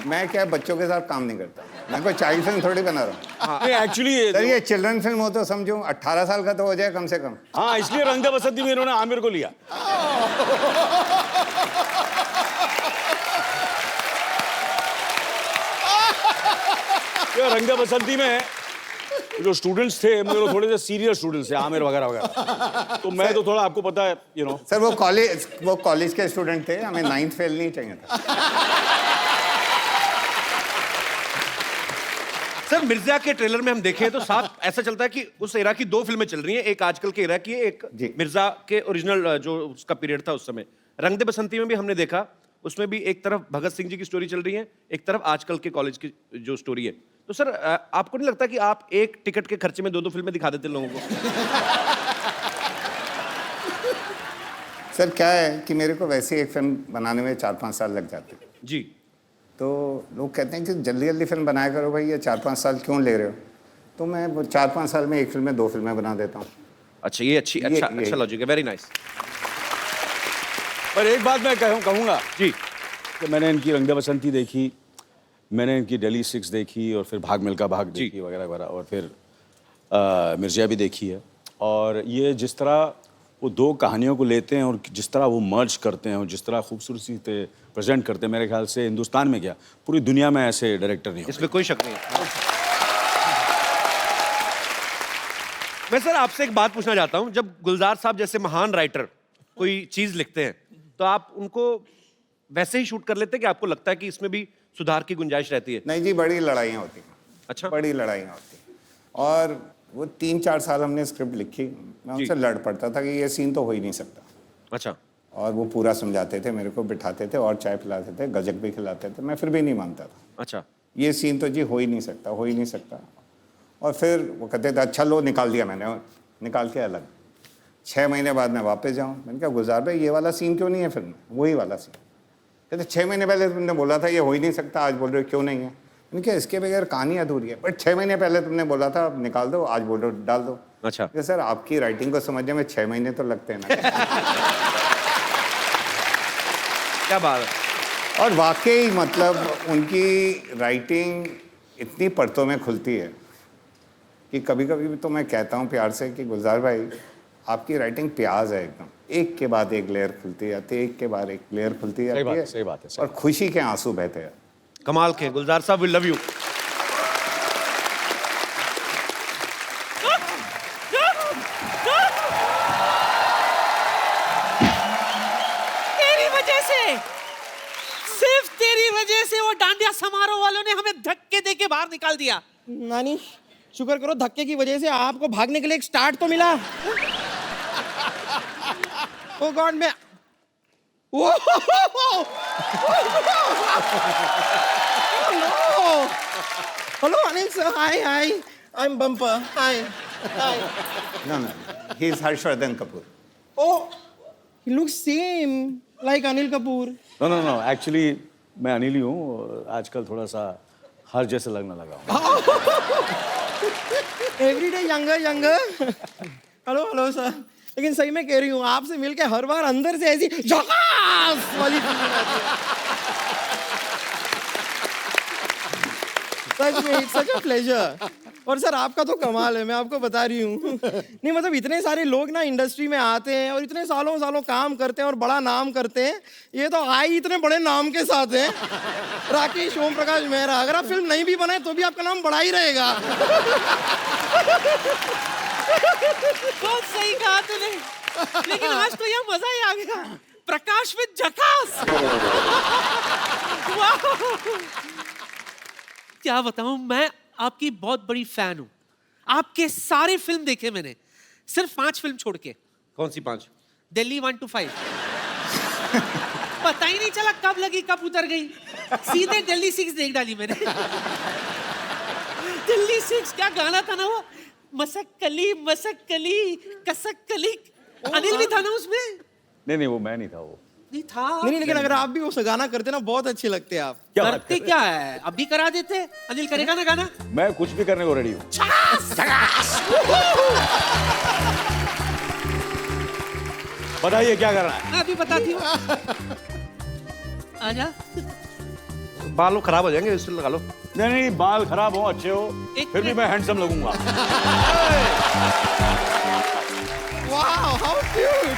मैं क्या बच्चों के साथ काम नहीं करता, मैं कोई चाइल्ड फिल्म थोड़ी बना रहा हूँ। नहीं एक्चुअली सर ये चिल्ड्रन फिल्म हो तो समझो 18 साल का तो हो जाए कम से कम। हाँ, इसलिए रंग दे बसंती में इन्होंने आमिर को लिया। ये रंग दे बसंती में जो स्टूडेंट्स थे मेरे थोड़े से सीरियस स्टूडेंट्स थे, आमिर वगैरह वगैरह, तो मैं तो थोड़ा आपको पता है सर वो कॉलेज के स्टूडेंट थे, हमें 9th फेल नहीं चाहिए था। सर मिर्जा के ट्रेलर में हम देखें तो साफ ऐसा चलता है कि उस एरा की 2 फिल्में चल रही हैं, एक आजकल के एरा की है, एक जी। मिर्जा के ओरिजिनल जो उसका पीरियड था उस समय। रंग दे बसंती में भी हमने देखा, उसमें भी एक तरफ भगत सिंह जी की स्टोरी चल रही है, एक तरफ आजकल के कॉलेज की जो स्टोरी है। तो सर आपको नहीं लगता कि आप एक टिकट के खर्चे में 2 फिल्में दिखा देते लोगों को? सर क्या है कि मेरे को वैसे एक फिल्म बनाने में 4-5 साल लग जाते हैं, जी। तो लोग कहते हैं कि जल्दी जल्दी फिल्म बनाया करो भाई, ये 4-5 साल क्यों ले रहे हो? तो मैं 4-5 साल में एक फिल्म में 2 फिल्में बना देता हूँ। अच्छा, ये अच्छा लॉजिक है, वेरी नाइस। पर एक बात मैं कहूँगा जी, कि मैंने इनकी रंग दे बसंती देखी, मैंने इनकी दिल्ली 6 देखी, और फिर भाग मिल्खा भाग जी। देखी वगैरह वगैरह, और फिर मिर्जिया भी देखी है। और ये जिस तरह वो 2 कहानियों को लेते हैं और जिस तरह वो मर्ज करते हैं और जिस तरह खूबसूरती से प्रेजेंट करते हैं, मेरे ख्याल से हिंदुस्तान में क्या पूरी दुनिया में ऐसे डायरेक्टर नहीं इसमें कोई शक नहीं है। मैं सर आपसे एक बात पूछना चाहता हूं, जब गुलजार साहब जैसे महान राइटर कोई चीज लिखते हैं तो आप उनको वैसे ही शूट कर लेते हैं कि आपको लगता है कि इसमें भी सुधार की गुंजाइश रहती है? नहीं जी, बड़ी लड़ाइयाँ होती हैं। अच्छा। बड़ी लड़ाइयाँ होती हैं, और वो 3-4 साल हमने स्क्रिप्ट लिखी, मैं उनसे लड़ पड़ता था कि ये सीन तो हो ही नहीं सकता। अच्छा। और वो पूरा समझाते थे, मेरे को बिठाते थे और चाय पिलाते थे, गजक भी खिलाते थे, मैं फिर भी नहीं मानता था। अच्छा। ये सीन तो जी हो ही नहीं सकता, हो ही नहीं सकता। और फिर वो कहते थे अच्छा लो निकाल दिया मैंने, निकाल के अलग। 6 महीने बाद मैं वापस जाऊँ, मैंने कहा गुलजार भाई ये वाला सीन क्यों नहीं है फिल्म में? वही वाला सीन। कहते 6 महीने पहले तुमने बोला था ये हो ही नहीं सकता, आज बोल रहे हो क्यों नहीं है? इनके इसके बगैर कहानी अधूरी है। बट 6 महीने पहले तुमने बोला था अब निकाल दो, आज बोलो डाल दो। अच्छा कि सर आपकी राइटिंग को समझने में 6 महीने तो लगते हैं ना। क्या बात है। और वाकई मतलब उनकी राइटिंग इतनी परतों में खुलती है कि कभी कभी तो मैं कहता हूँ प्यार से कि गुलजार भाई आपकी राइटिंग प्याज है एकदम, एक के बाद एक लेयर खुलती जाती है, एक के बाद एक लेयर खुलती जाती है। सही बात है, और खुशी के आंसू बहते हैं। कमाल के गुलजार साहब, वी लव यू। तेरी वजह से, सिर्फ तेरी वजह से वो डांडिया समारोह वालों ने हमें धक्के देके बाहर निकाल दिया। नानी शुक्र करो धक्के की वजह से आपको भागने के लिए एक स्टार्ट तो मिला। ओ गॉड मैं hello Anil sir, hi hi, I am bumper, hi hi. No, he is Harshvardhan Kapoor. Oh, he looks same like Anil Kapoor. No actually मैं अनिल ही हूँ, आजकल थोड़ा सा हर जैसे लगने लगा हूँ। Every day younger, younger. Hello hello sir, लेकिन सही में कह रही हूँ आपसे मिलके हर बार अंदर से ऐसी झकास वाली फीलिंग आती है। सच में इट्स सच अ प्लेजर। और सर आपका तो कमाल है, मैं आपको बता रही हूँ। नहीं मतलब इतने सारे लोग ना इंडस्ट्री में आते हैं और इतने सालों सालों काम करते हैं और बड़ा नाम करते हैं, ये तो आए इतने बड़े नाम के साथ हैं। राकेश, ओम प्रकाश मेहरा, अगर आप फिल्म नहीं भी बनाए तो भी आपका नाम बड़ा ही रहेगा। बहुत सही कहा तूने, लेकिन आज तो यह मजा ही आ गया। प्रकाश में झकास। वाह! क्या बताऊं, मैं आपकी बहुत बड़ी फैन हूं। आपके सारे फिल्म देखे मैंने, सिर्फ 5 फिल्म छोड़ के। कौन सी 5? दिल्ली 1 to 5। पता ही नहीं चला कब लगी कब उतर गई, सीधे दिल्ली 6 देख डाली मैंने। दिल्ली 6 क्या गाना था ना वो, मसक कली कसक कली। अनिल भी था ना उसमें? नहीं वो मैं नहीं था, वो नहीं था। नहीं लेकिन अगर आप भी वो गाना करते ना बहुत अच्छे लगते आप। करते क्या है, अब भी करा देते। अनिल करेगा ना गाना? मैं कुछ भी करने को रेडी हूँ। बताइए क्या करना है? मैं अभी बताती हूँ। आजा। बाल खराब हो जाएंगे, इससे लगा लो। नहीं बाल खराब हो अच्छे हो, फिर भी मैं हैंडसम लगूंगा। Wow how cute.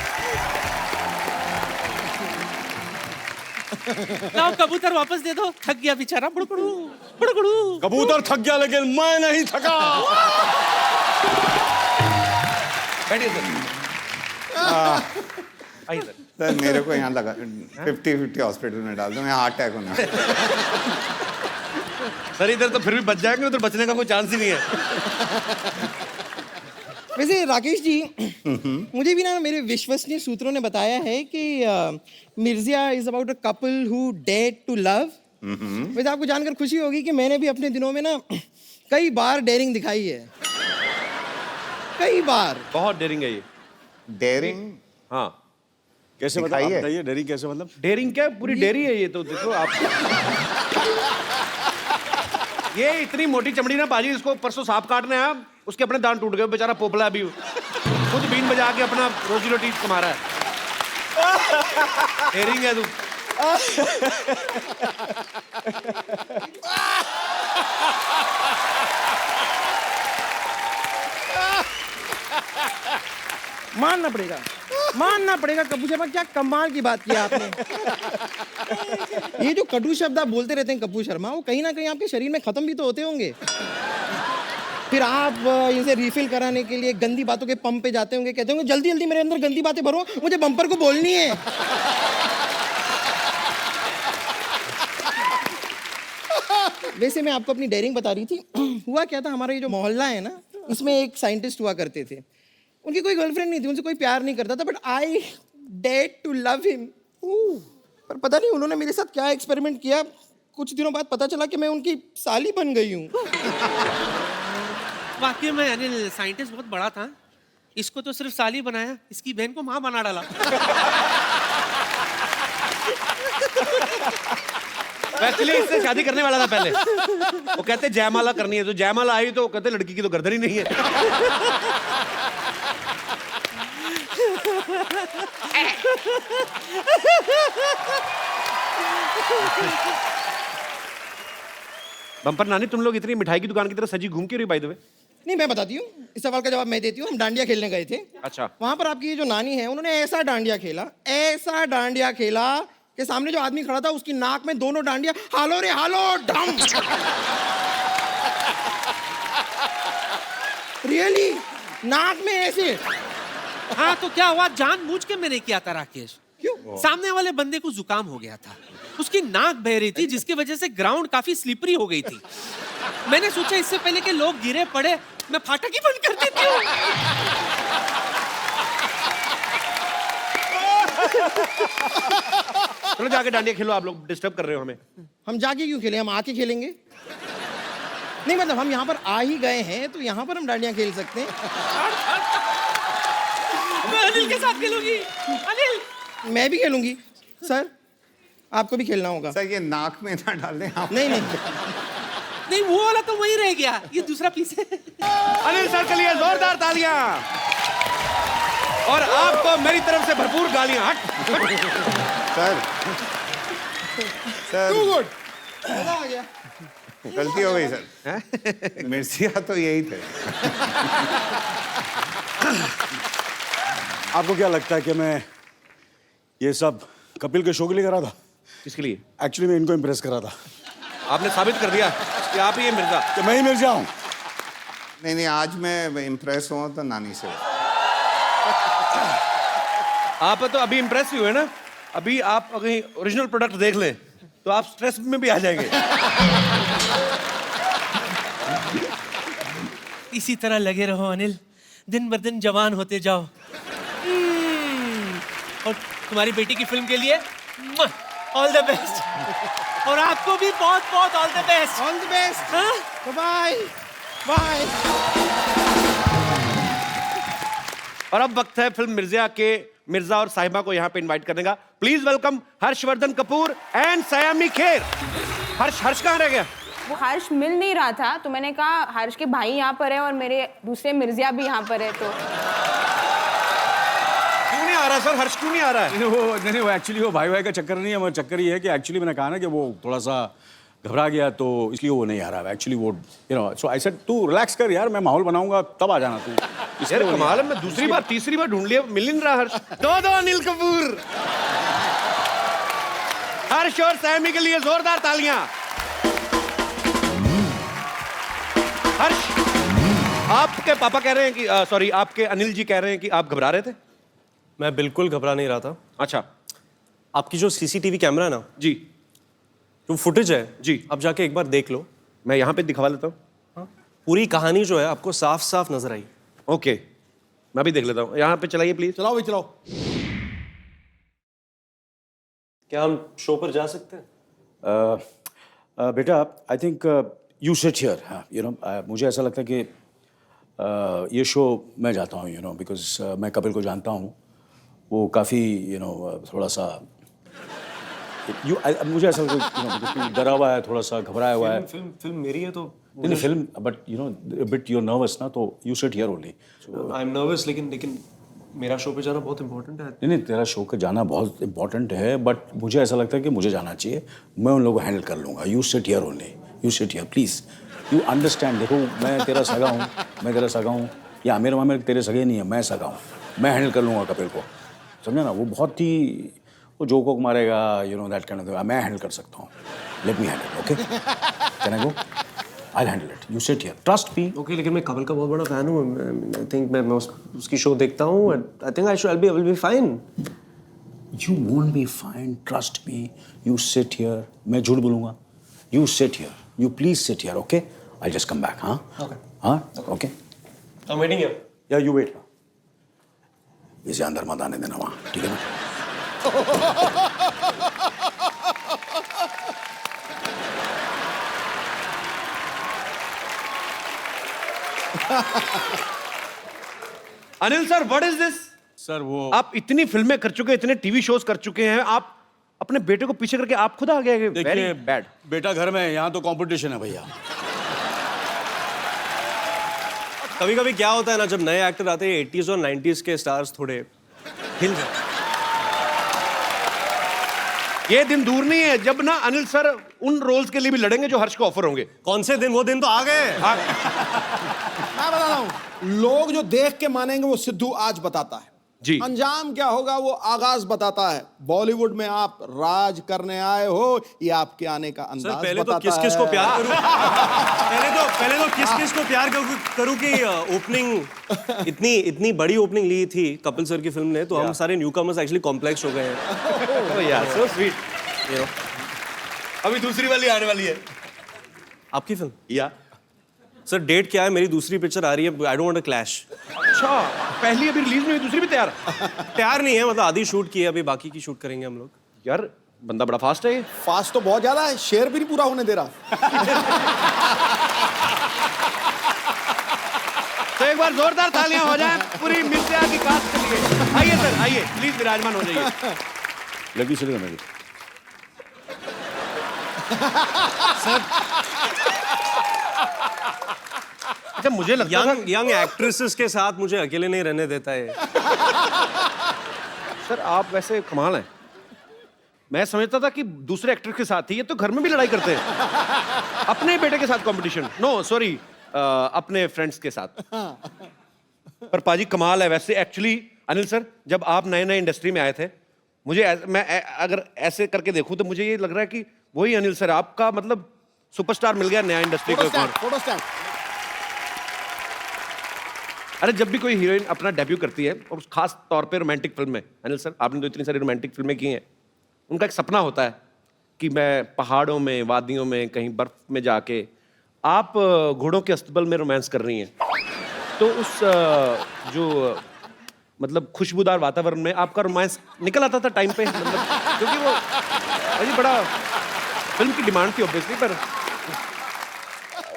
लाओ कबूतर वापस दे दो, थक गया बेचारा। बुड़कुड़ू बुड़कुड़ू। कबूतर थक गया लेकिन मैं नहीं थका। बैठिए सर। आइए सर। सर मेरे को यहाँ लगा 50-50 हॉस्पिटल में डाल दो, मैं हार्ट अटैक होना। सर इधर तो फिर भी बच जाएंगे, उधर बचने का कोई चांस ही नहीं है। वैसे राकेश जी, मुझे भी ना मेरे विश्वसनीय सूत्रों ने बताया है कि Mirzya is about a couple who dare to love. वैसे आपको जानकर खुशी होगी कि मैंने भी अपने दिनों में ना कई बार डेयरिंग दिखाई है, कई बार। बहुत डेयरिंग है ये। डेयरिंग? हाँ। कैसे बताइए डेयरिंग कैसे मतलब? डेयरिंग क्या, पूरी डेयरी है ये तो। देखो आप, ये इतनी मोटी चमड़ी ना बाजी, इसको परसों सांप काटने आया, उसके अपने दांत टूट गए, बेचारा पोपला अभी खुद बीन बजा के अपना रोजी रोटी कमा रहा है। डेयरिंग है तू। मानना पड़ेगा कपूर शर्मा, क्या कमाल की बात किया आपने। ये जो कटु शब्द आप बोलते रहते हैं कपूर शर्मा, वो कहीं ना कहीं आपके शरीर में खत्म भी तो होते होंगे। फिर आप इनसे रिफिल कराने के लिए गंदी बातों के पंप पे जाते होंगे, कहते होंगे जल्दी जल्दी मेरे अंदर गंदी बातें भरो, मुझे बम्पर को बोलनी है। वैसे मैं आपको अपनी डेयरिंग बता रही थी। हुआ क्या था, हमारा ये जो मोहल्ला है ना, इसमें एक साइंटिस्ट हुआ करते थे। उनकी कोई गर्लफ्रेंड नहीं थी, उनसे कोई प्यार नहीं करता था, but I dared to love him. पर पता नहीं उन्होंने मेरे साथ क्या एक्सपेरिमेंट किया, कुछ दिनों बाद पता चला कि मैं उनकी साली बन गई हूँ। वाकई में अनिल साइंटिस्ट बहुत बड़ा था। इसको तो सिर्फ साली बनाया, इसकी बहन को माँ बना डाला। एक्चुअली इससे शादी करने वाला था पहले। वो कहते जयमाला करनी है, तो जयमाला आई तो कहते लड़की की तो गर्दन ही नहीं है। बम्पर नानी, तुम लोग इतनी मिठाई की दुकान की तरह सजी घूम के रही बाय द वे? नहीं, मैं बताती हूँ, इस सवाल का जवाब मैं देती हूँ। हम डांडिया खेलने गए थे। अच्छा। वहां पर आपकी ये जो नानी है, उन्होंने ऐसा डांडिया खेला कि सामने जो आदमी खड़ा था उसकी नाक में दोनों डांडिया हालो रे हालो डम। रियली नाक में ऐसे। हाँ तो क्या हुआ, जानबूझ के मैंने किया था राकेश। क्यों? सामने वाले बंदे को जुकाम हो गया था, उसकी नाक बह रही थी, जिसकी वजह से ग्राउंड काफी स्लिपरी हो गई थी। मैंने सोचा इससे पहले कि लोग गिरे पड़े, मैं फाटक ही बंद कर देती हूँ। चलो जाके डांडिया खेलो, आप लोग डिस्टर्ब कर रहे हो हमें। हम जाके क्यों खेलें, हम आके खेलेंगे। नहीं मतलब हम यहाँ पर आ ही गए हैं तो यहाँ पर हम डांडिया खेल सकते हैं। मैं अनिल के साथ खेलूंगी। अनिल, मैं भी खेलूंगी। सर आपको भी खेलना होगा। सर ये नाक में ना डाल दें आप। नहीं नहीं नहीं वो वाला तो वही रह गया, ये दूसरा पीस है। अनिल सर के लिए जोरदार तालियां, और आपको मेरी तरफ से भरपूर गालियां। हट। सर टू सर गुड, मजा आ गया। गलती हो गई सर। मिर्चिया तो यही थे। आपको क्या लगता है कि मैं ये सब कपिल के शो के लिए करा था? किसके लिए? एक्चुअली मैं इनको इम्प्रेस करा था आपने साबित कर दिया कि आप ही ये मिर्जा। कि मैं ही मिर्जा हूँ। नहीं आज मैं इम्प्रेस हुआ तो नानी से। आप तो अभी इम्प्रेस ही हुए ना, अभी आप अगर ओरिजिनल प्रोडक्ट देख लें तो आप स्ट्रेस में भी आ जाएंगे। इसी तरह लगे रहो अनिल, दिन ब दिन जवान होते जाओ। और तुम्हारी बेटी की फिल्म के लिए ऑल द बेस्ट, और आपको भी बहुत बहुत all the best. All the best. Bye bye. और अब वक्त है फिल्म मिर्जा के मिर्जा और साहिबा को यहाँ पे इनवाइट करने का। Please welcome Harshvardhan Kapoor and Saiyami Kher. Harsh कहाँ रह गया? वो हर्ष मिल नहीं रहा था, तो मैंने कहा हर्ष के भाई यहाँ पर है और मेरे दूसरे मिर्जिया भी यहाँ पर है, तो क्यों नहीं आ रहा सर? हर्ष क्यों नहीं आ रहा है? नहीं वो एक्चुअली वो भाई का चक्कर नहीं है। वो चक्कर ये है कि एक्चुअली मैंने कहा ना कि वो थोड़ा सा घबरा गया तो इसलिए वो नहीं आ रहा है। एक्चुअली वो सो आई सेड तू रिलैक्स कर यार, मैं माहौल बनाऊंगा तब आ जाना तू। यार कमाल है, मैं दूसरी बार तीसरी बार ढूंढ लिया, मिल नहीं रहा हर्ष। दो अनिल कपूर। हर्ष और सैमी के लिए जोरदार तालियां। हर्ष, आपके पापा कह रहे हैं कि सॉरी आपके अनिल जी कह रहे हैं कि आप घबरा रहे थे। मैं बिल्कुल घबरा नहीं रहा था। अच्छा। आपकी जो सीसीटीवी कैमरा है ना जी, जो फुटेज है जी, आप जाके एक बार देख लो। मैं यहाँ पे दिखवा लेता हूँ। पूरी कहानी जो है आपको साफ साफ नजर आई। ओके, मैं भी देख लेता हूँ। यहाँ पे चलाइए प्लीज। चलाओ भाई चलाओ। क्या हम शो पर जा सकते हैं? बेटा I think you sit here. मुझे ऐसा लगता है कि ये शो मैं जाता हूँ बिकॉज मैं कपिल को जानता हूँ। वो काफ़ी थोड़ा सा मुझे ऐसा लगता है डरा हुआ है, थोड़ा सा घबराया हुआ है। फिल्म मेरी है तो नहीं film but bit you're nervous ना, तो you sit here only. I am nervous, लेकिन मेरा शो पे जाना बहुत इंपॉर्टेंट है। नहीं तेरा शो का जाना बहुत इंपॉर्टेंट है, बट मुझे ऐसा लगता है कि मुझे जाना चाहिए। मैं उन लोगों को हैंडल कर लूँगा। You sit here only, you sit here please, you understand. देखो मैं तेरा सगा हूँ, या आमिर मामिर तेरे सगे नहीं है, मैं सगा हूँ। मैं हैंडल कर लूँगा कपिल को, समझा ना। वो बहुत ही वो जोक वोक मारेगा, दैट काइंड ऑफ, मैं हैंडल कर सकता हूँ। Let me handle, okay? Can I go? I'll handle it. You sit here. Trust me. Okay, लेकिन मैं कपिल का बहुत बड़ा फैन हूँ। I think मैं उसकी शो देखता हूँ। I think I'll be fine. You won't be fine. Trust me. You sit here. मैं झूठ बोलूँगा? You sit here. You please sit here, okay? I'll just come back, हाँ? Okay. हाँ? Okay. I'm waiting here. Yeah, you wait. इसे अंदर मत आने देना वहाँ, ठीक है ना? Anil sir, what is this? Sir वो आप इतनी फिल्में कर चुके हैं, इतने टीवी शोज कर चुके हैं, आप अपने बेटे को पीछे करके आप खुद आ गए? वेरी देखिए बैड। बेटा घर में है, यहाँ तो कंपटीशन है भैया। कभी कभी क्या होता है ना, जब नए एक्टर आते हैं 80s और 90s के स्टार्स थोड़े हिल जाते हैं। ये दिन दूर नहीं है जब ना अनिल सर उन रोल्स के लिए भी लड़ेंगे जो हर्ष को ऑफर होंगे। कौन से दिन? वो दिन तो आ गए। मैं बता रहा हूँ, लोग जो देख के मानेंगे वो सिद्धू आज बताता है जी। अंजाम क्या होगा वो आगाज बताता है। बॉलीवुड में आप राज करने आए हो, ये आपके आने का अंदाज सर पहले तो बताता किस किस को है। प्यार करूं पहले तो किस किस को प्यार करूं कि ओपनिंग इतनी बड़ी ओपनिंग ली थी कपिल सर की फिल्म ने, तो हम सारे न्यूकमर्स एक्चुअली कॉम्प्लेक्स हो गए हैं। Oh yeah, so sweet. अभी दूसरी वाली आने वाली है आपकी फिल्म? या सर डेट क्या है? मेरी दूसरी पिक्चर आ रही है, I don't want to clash. अच्छा, पहली अभी रिलीज नहीं हुई, दूसरी भी तैयार? तैयार नहीं है, मतलब आधी शूट की है, अभी बाकी की शूट करेंगे हम लोग। यार बंदा बड़ा फास्ट है ये। फास्ट तो बहुत ज्यादा है, शेर भी नहीं पूरा होने दे रहा। तो एक बार जोरदार तालियां हो जाएं पूरी मिर्जा की कास्ट के लिए। आइए सर, आइए प्लीज विराजमान हो जाइए। लगी चलेगा मेरी। अच्छा, मुझे लगता था यंग एक्ट्रेसेस के साथ मुझे अकेले नहीं रहने देता है। सर आप वैसे कमाल हैं। मैं समझता था कि दूसरे एक्टर के साथ ही, ये तो घर में भी लड़ाई करते हैं। अपने बेटे के साथ कंपटीशन, नो सॉरी, अपने फ्रेंड्स के साथ। पर पाजी कमाल है वैसे। एक्चुअली अनिल सर, जब आप नए नए इंडस्ट्री में आए थे, मैं अगर ऐसे करके देखूं तो मुझे ये लग रहा है कि वही अनिल सर, आपका मतलब सुपरस्टार मिल गया नया इंडस्ट्री को। Photo stand. अरे जब भी कोई हीरोइन अपना डेब्यू करती है, और खास तौर पे रोमांटिक फिल्म में, अनिल सर आपने तो इतनी सारी रोमांटिक फिल्में की हैं, उनका एक सपना होता है कि मैं पहाड़ों में, वादियों में, कहीं बर्फ में जाके, आप घोड़ों के अस्तबल में रोमांस कर रही हैं। तो उस जो मतलब खुशबूदार वातावरण में आपका रोमांस निकल आता था टाइम पे, मतलब क्योंकि वो अजी बड़ा फिल्म की डिमांड थी ऑब्वियसली। पर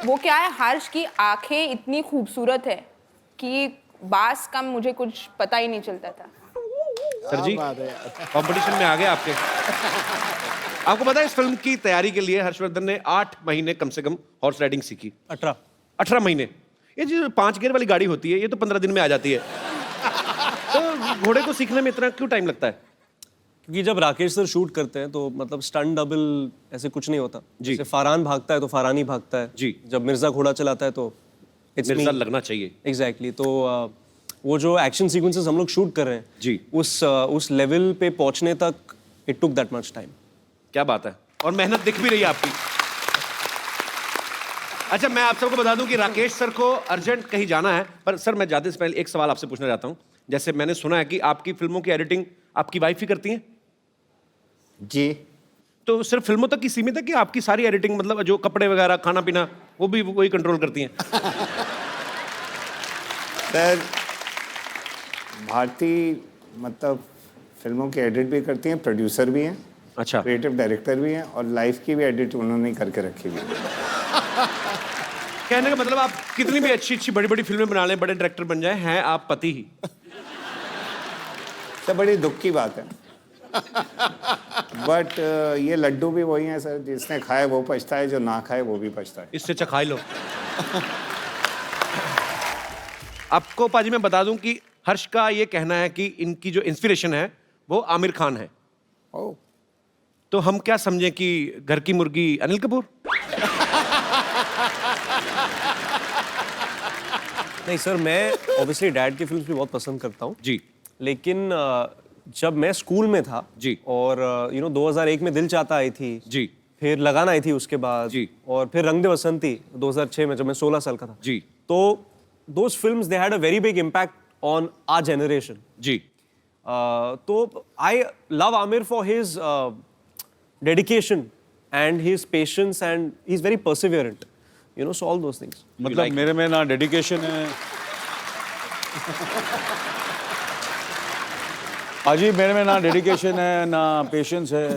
वो क्या है, हर्ष की आंखें इतनी खूबसूरत है कि बास का मुझे कुछ पता ही नहीं चलता था। सर जी कंपटीशन में आ गए आपके। आपको पता है इस फिल्म की तैयारी के लिए हर्षवर्धन ने 8 महीने कम से कम हॉर्स राइडिंग सीखी। 18 महीने। ये जो 5 गियर वाली गाड़ी होती है, ये तो 15 दिन में आ जाती है। तो घोड़े को सीखने में इतना क्यों टाइम लगता है? क्योंकि जब राकेश सर शूट करते हैं तो मतलब स्टंट डबल ऐसे कुछ नहीं होता जी। जैसे फरहान भागता है तो फरहान ही भागता है जी। जब मिर्जा घोड़ा चलाता है तो मिर्जा लगना चाहिए। एग्जैक्टली। तो वो जो एक्शन सीक्वेंसेस हम लोग शूट कर रहे हैं जी, उस लेवल पे पहुंचने तक it took that much time. क्या बात है, और मेहनत दिख भी रही है आपकी। अच्छा, मैं आप सबको बता दूं कि राकेश सर को अर्जेंट कहीं जाना है, पर सर मैं जाते से पहले एक सवाल आपसे पूछना चाहता हूं। जैसे मैंने सुना है कि आपकी फिल्मों की एडिटिंग आपकी वाइफ ही करती हैं? जी। तो सिर्फ फिल्मों तक ही सीमित है कि आपकी सारी एडिटिंग, मतलब जो कपड़े वगैरह, खाना पीना, वो भी वही कंट्रोल करती हैं? सर भारती मतलब फिल्मों की एडिट भी करती हैं, प्रोड्यूसर भी हैं, अच्छा, क्रिएटिव डायरेक्टर भी हैं, और लाइफ की भी एडिट उन्होंने ही करके रखी हुई है। कहने का मतलब आप कितनी भी अच्छी अच्छी बड़ी बड़ी फिल्में बना लें, बड़े डायरेक्टर बन जाएं, हैं आप पति ही। सर बड़ी दुख की बात है। बट ये लड्डू भी वही हैं सर, जिसने खाए वो पछता है, जो ना खाए वो भी पछता है। इससे अच्छा खाई लो। आपको पाजी मैं बता दूं कि हर्ष का ये कहना है कि इनकी जो इंस्पिरेशन है वो आमिर खान है। ओह, तो हम क्या समझें कि घर की मुर्गी अनिल कपूर? नहीं सर, मैं ऑब्वियसली डैड की फिल्म्स भी बहुत पसंद करता हूँ जी, लेकिन जब मैं स्कूल में था जी, और 2001 में दिल चाहता आई थी जी, फिर लगान आई थी उसके बाद जी, और फिर रंग दे बसंती 2006 में जब मैं 16 साल का था जी, तो those films they had a very big impact on our generation. जी। तो I love Amir for his dedication and his patience, and he's very perseverant. So all those things. मतलब मेरे में ना डेडिकेशन है अजी, मेरे में ना डेडिकेशन है ना पेशेंस है।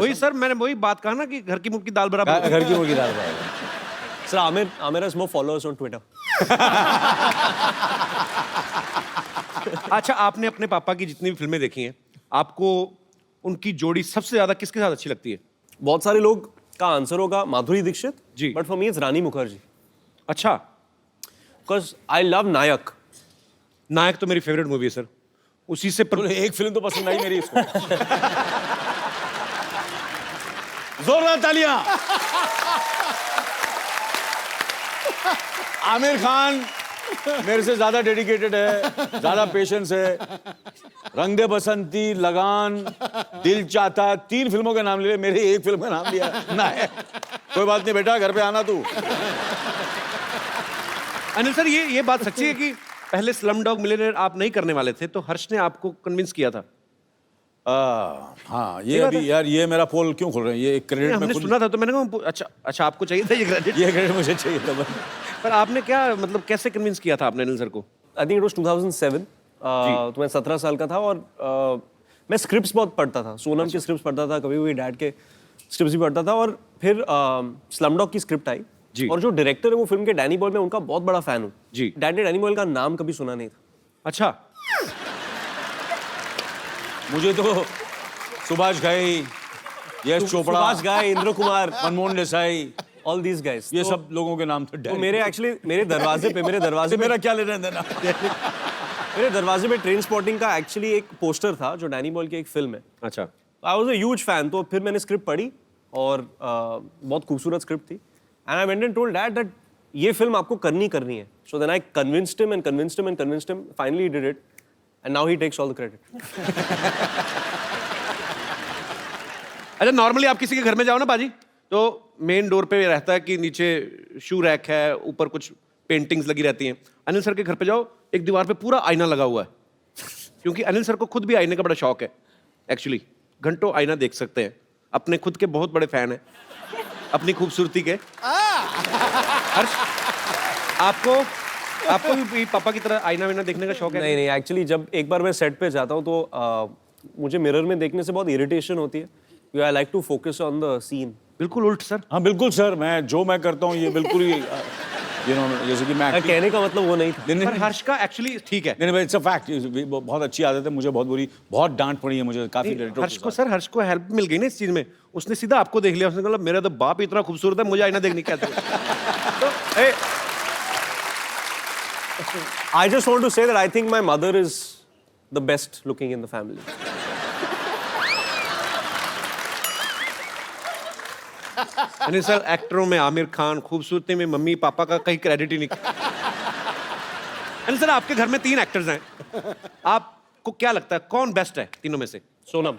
वही सर, मैंने वही बात कहा ना कि घर की मुर्गी दाल बराबर। घर की मुर्गी दाल बराबर। Sir, Amir has more followers on Twitter. अच्छा, आपने अपने पापा की जितनी भी फिल्में देखी हैं, आपको उनकी जोड़ी सबसे ज्यादा किसके साथ अच्छी लगती है? बहुत सारे लोग का आंसर होगा माधुरी दीक्षित जी। बट फॉर मी इट्स रानी मुखर्जी अच्छा, बिकॉज आई लव नायक। नायक तो मेरी फेवरेट मूवी है सर, उसी से एक फिल्म तो पसंद आई मेरी इसको। जोरदार तालियां। आमिर खान मेरे से ज्यादा डेडिकेटेड है, ज्यादा पेशेंस है। रंग दे बसंती, लगान, दिल चाहता, 3 फिल्मों के नाम ले, मेरे एक फिल्म का नाम लिया ना है। कोई बात नहीं बेटा, घर पे आना तू। अनिल सर, ये बात सच्ची है कि पहले स्लम डॉग मिलियनेयर आप नहीं करने वाले थे, तो हर्ष ने आपको कन्विंस किया था? हाँ, ये अभी यार, ये मेरा पोल क्यों खोल रहे हैं? ये एक क्रेडिट हमने सुना था तो मैंने कहा अच्छा आपको चाहिए था ये क्रेडिट? ये क्रेडिट मुझे चाहिए था बस। पर आपने क्या मतलब कैसे कन्विंस किया था आपने अनिल सर को? I think it was 2007। तो मैं 17 साल का था और मैं स्क्रिप्ट्स बहुत पढ़ता था, सोनम के स्क्रिप्ट्स पढ़ता था, कभी कभी डैड के स्क्रिप्ट्स भी पढ़ता था। और फिर स्लमडॉग की स्क्रिप्ट आई जी। और जो डायरेक्टर है वो फिल्म के डैनी बॉयल, मैं उनका बहुत बड़ा फैन हूँ जी। डैड ने डैनी बॉयल का नाम कभी सुना नहीं था। अच्छा, मुझे तो सुभाष घाई, यश चोपड़ा, सुभाष घाई, Indra Kumar, Manmohan Desai, all these guys, ये सब लोगों के नाम थे। तो मेरे एक्चुअली मेरे दरवाजे पे मेरा क्या लेना देना? मेरे दरवाजे पे ट्रेन स्पॉटिंग का एक्चुअली एक पोस्टर था जो डैनी बॉयल की एक फिल्म है। अच्छा, I was a huge fan. तो फिर मैंने स्क्रिप्ट पढ़ी और बहुत खूबसूरत स्क्रिप्ट थी and I went and told dad that ये फिल्म आपको करनी है। So then I convinced him, finally did it and now he takes all the credit. अच्छा, नॉर्मली आप किसी के घर में जाओ ना बाजी, तो मेन डोर पे रहता है कि नीचे शू रैक है, ऊपर कुछ पेंटिंग्स लगी रहती हैं। अनिल सर के घर पे जाओ, एक दीवार पे पूरा आईना लगा हुआ है, क्योंकि अनिल सर को खुद भी आईने का बड़ा शौक है। एक्चुअली घंटों आईना देख सकते हैं, अपने खुद के बहुत बड़े फैन हैं अपनी खूबसूरती के। हर्ष, आपको भी पापा की तरह आईना वाईना देखने का शौक है? नहीं, एक्चुअली जब एक बार मैं सेट पे जाता हूँ तो मुझे मिरर में देखने से बहुत इरिटेशन होती है। I like to focus on the scene. बिल्कुल उल्ट सर। हाँ बिल्कुल सर, मैं करता हूँ ये बिल्कुल ही जैसे कि मैं कहने का मतलब वो नहीं था। पर हर्ष का एक्चुअली ठीक है। नहीं, इट्स अ फैक्ट, बहुत अच्छी आदत है मुझे, बहुत डांट पड़ी है मुझे काफी। हर्ष को हेल्प मिल गई ना इस चीज में, उसने सीधा आपको देख लिया, उसने कहा मेरा तो बाप इतना खूबसूरत है, मुझे आईना देखनी क्या? I just want to say that I think my mother is the best looking in the family. Anil sir, एक्टरों में आमिर खान, खूबसूरती में मम्मी पापा का कहीं क्रेडिट ही नहीं। अनिल सर, आपके घर में 3 एक्टर्स हैं, आपको क्या लगता है कौन बेस्ट है तीनों में से? सोनम।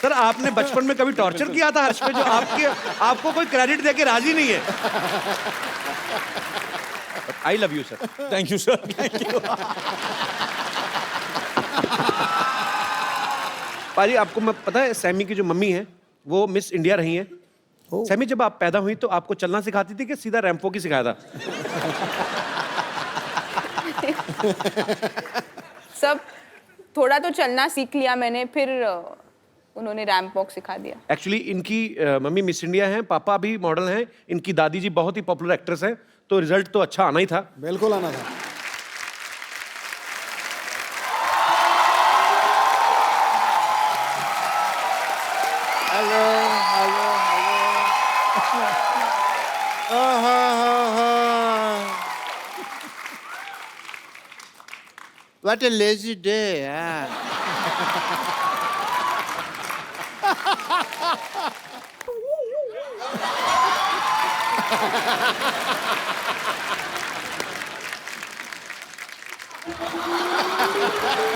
सर, आपने बचपन में कभी टॉर्चर किया था हर्ष पे, जो आपको कोई क्रेडिट देके राजी नहीं है? I love you sir. Thank you sir, thank you. पाजी, आपको मैं पता है सैमी की जो मम्मी है वो मिस इंडिया रही हैं। सैमी, जब आप पैदा हुई तो आपको चलना सिखाती थी कि सीधा रैंपो की सिखाया था? सब थोड़ा तो चलना सीख लिया मैंने, फिर उन्होंने रैंप वॉक सिखा दिया। एक्चुअली इनकी मम्मी मिस इंडिया हैं, पापा भी मॉडल हैं, इनकी दादी जी बहुत ही पॉपुलर एक्ट्रेस हैं, तो रिजल्ट तो अच्छा आना ही था। बिल्कुल आना था। Hello hello hello. What a lazy day,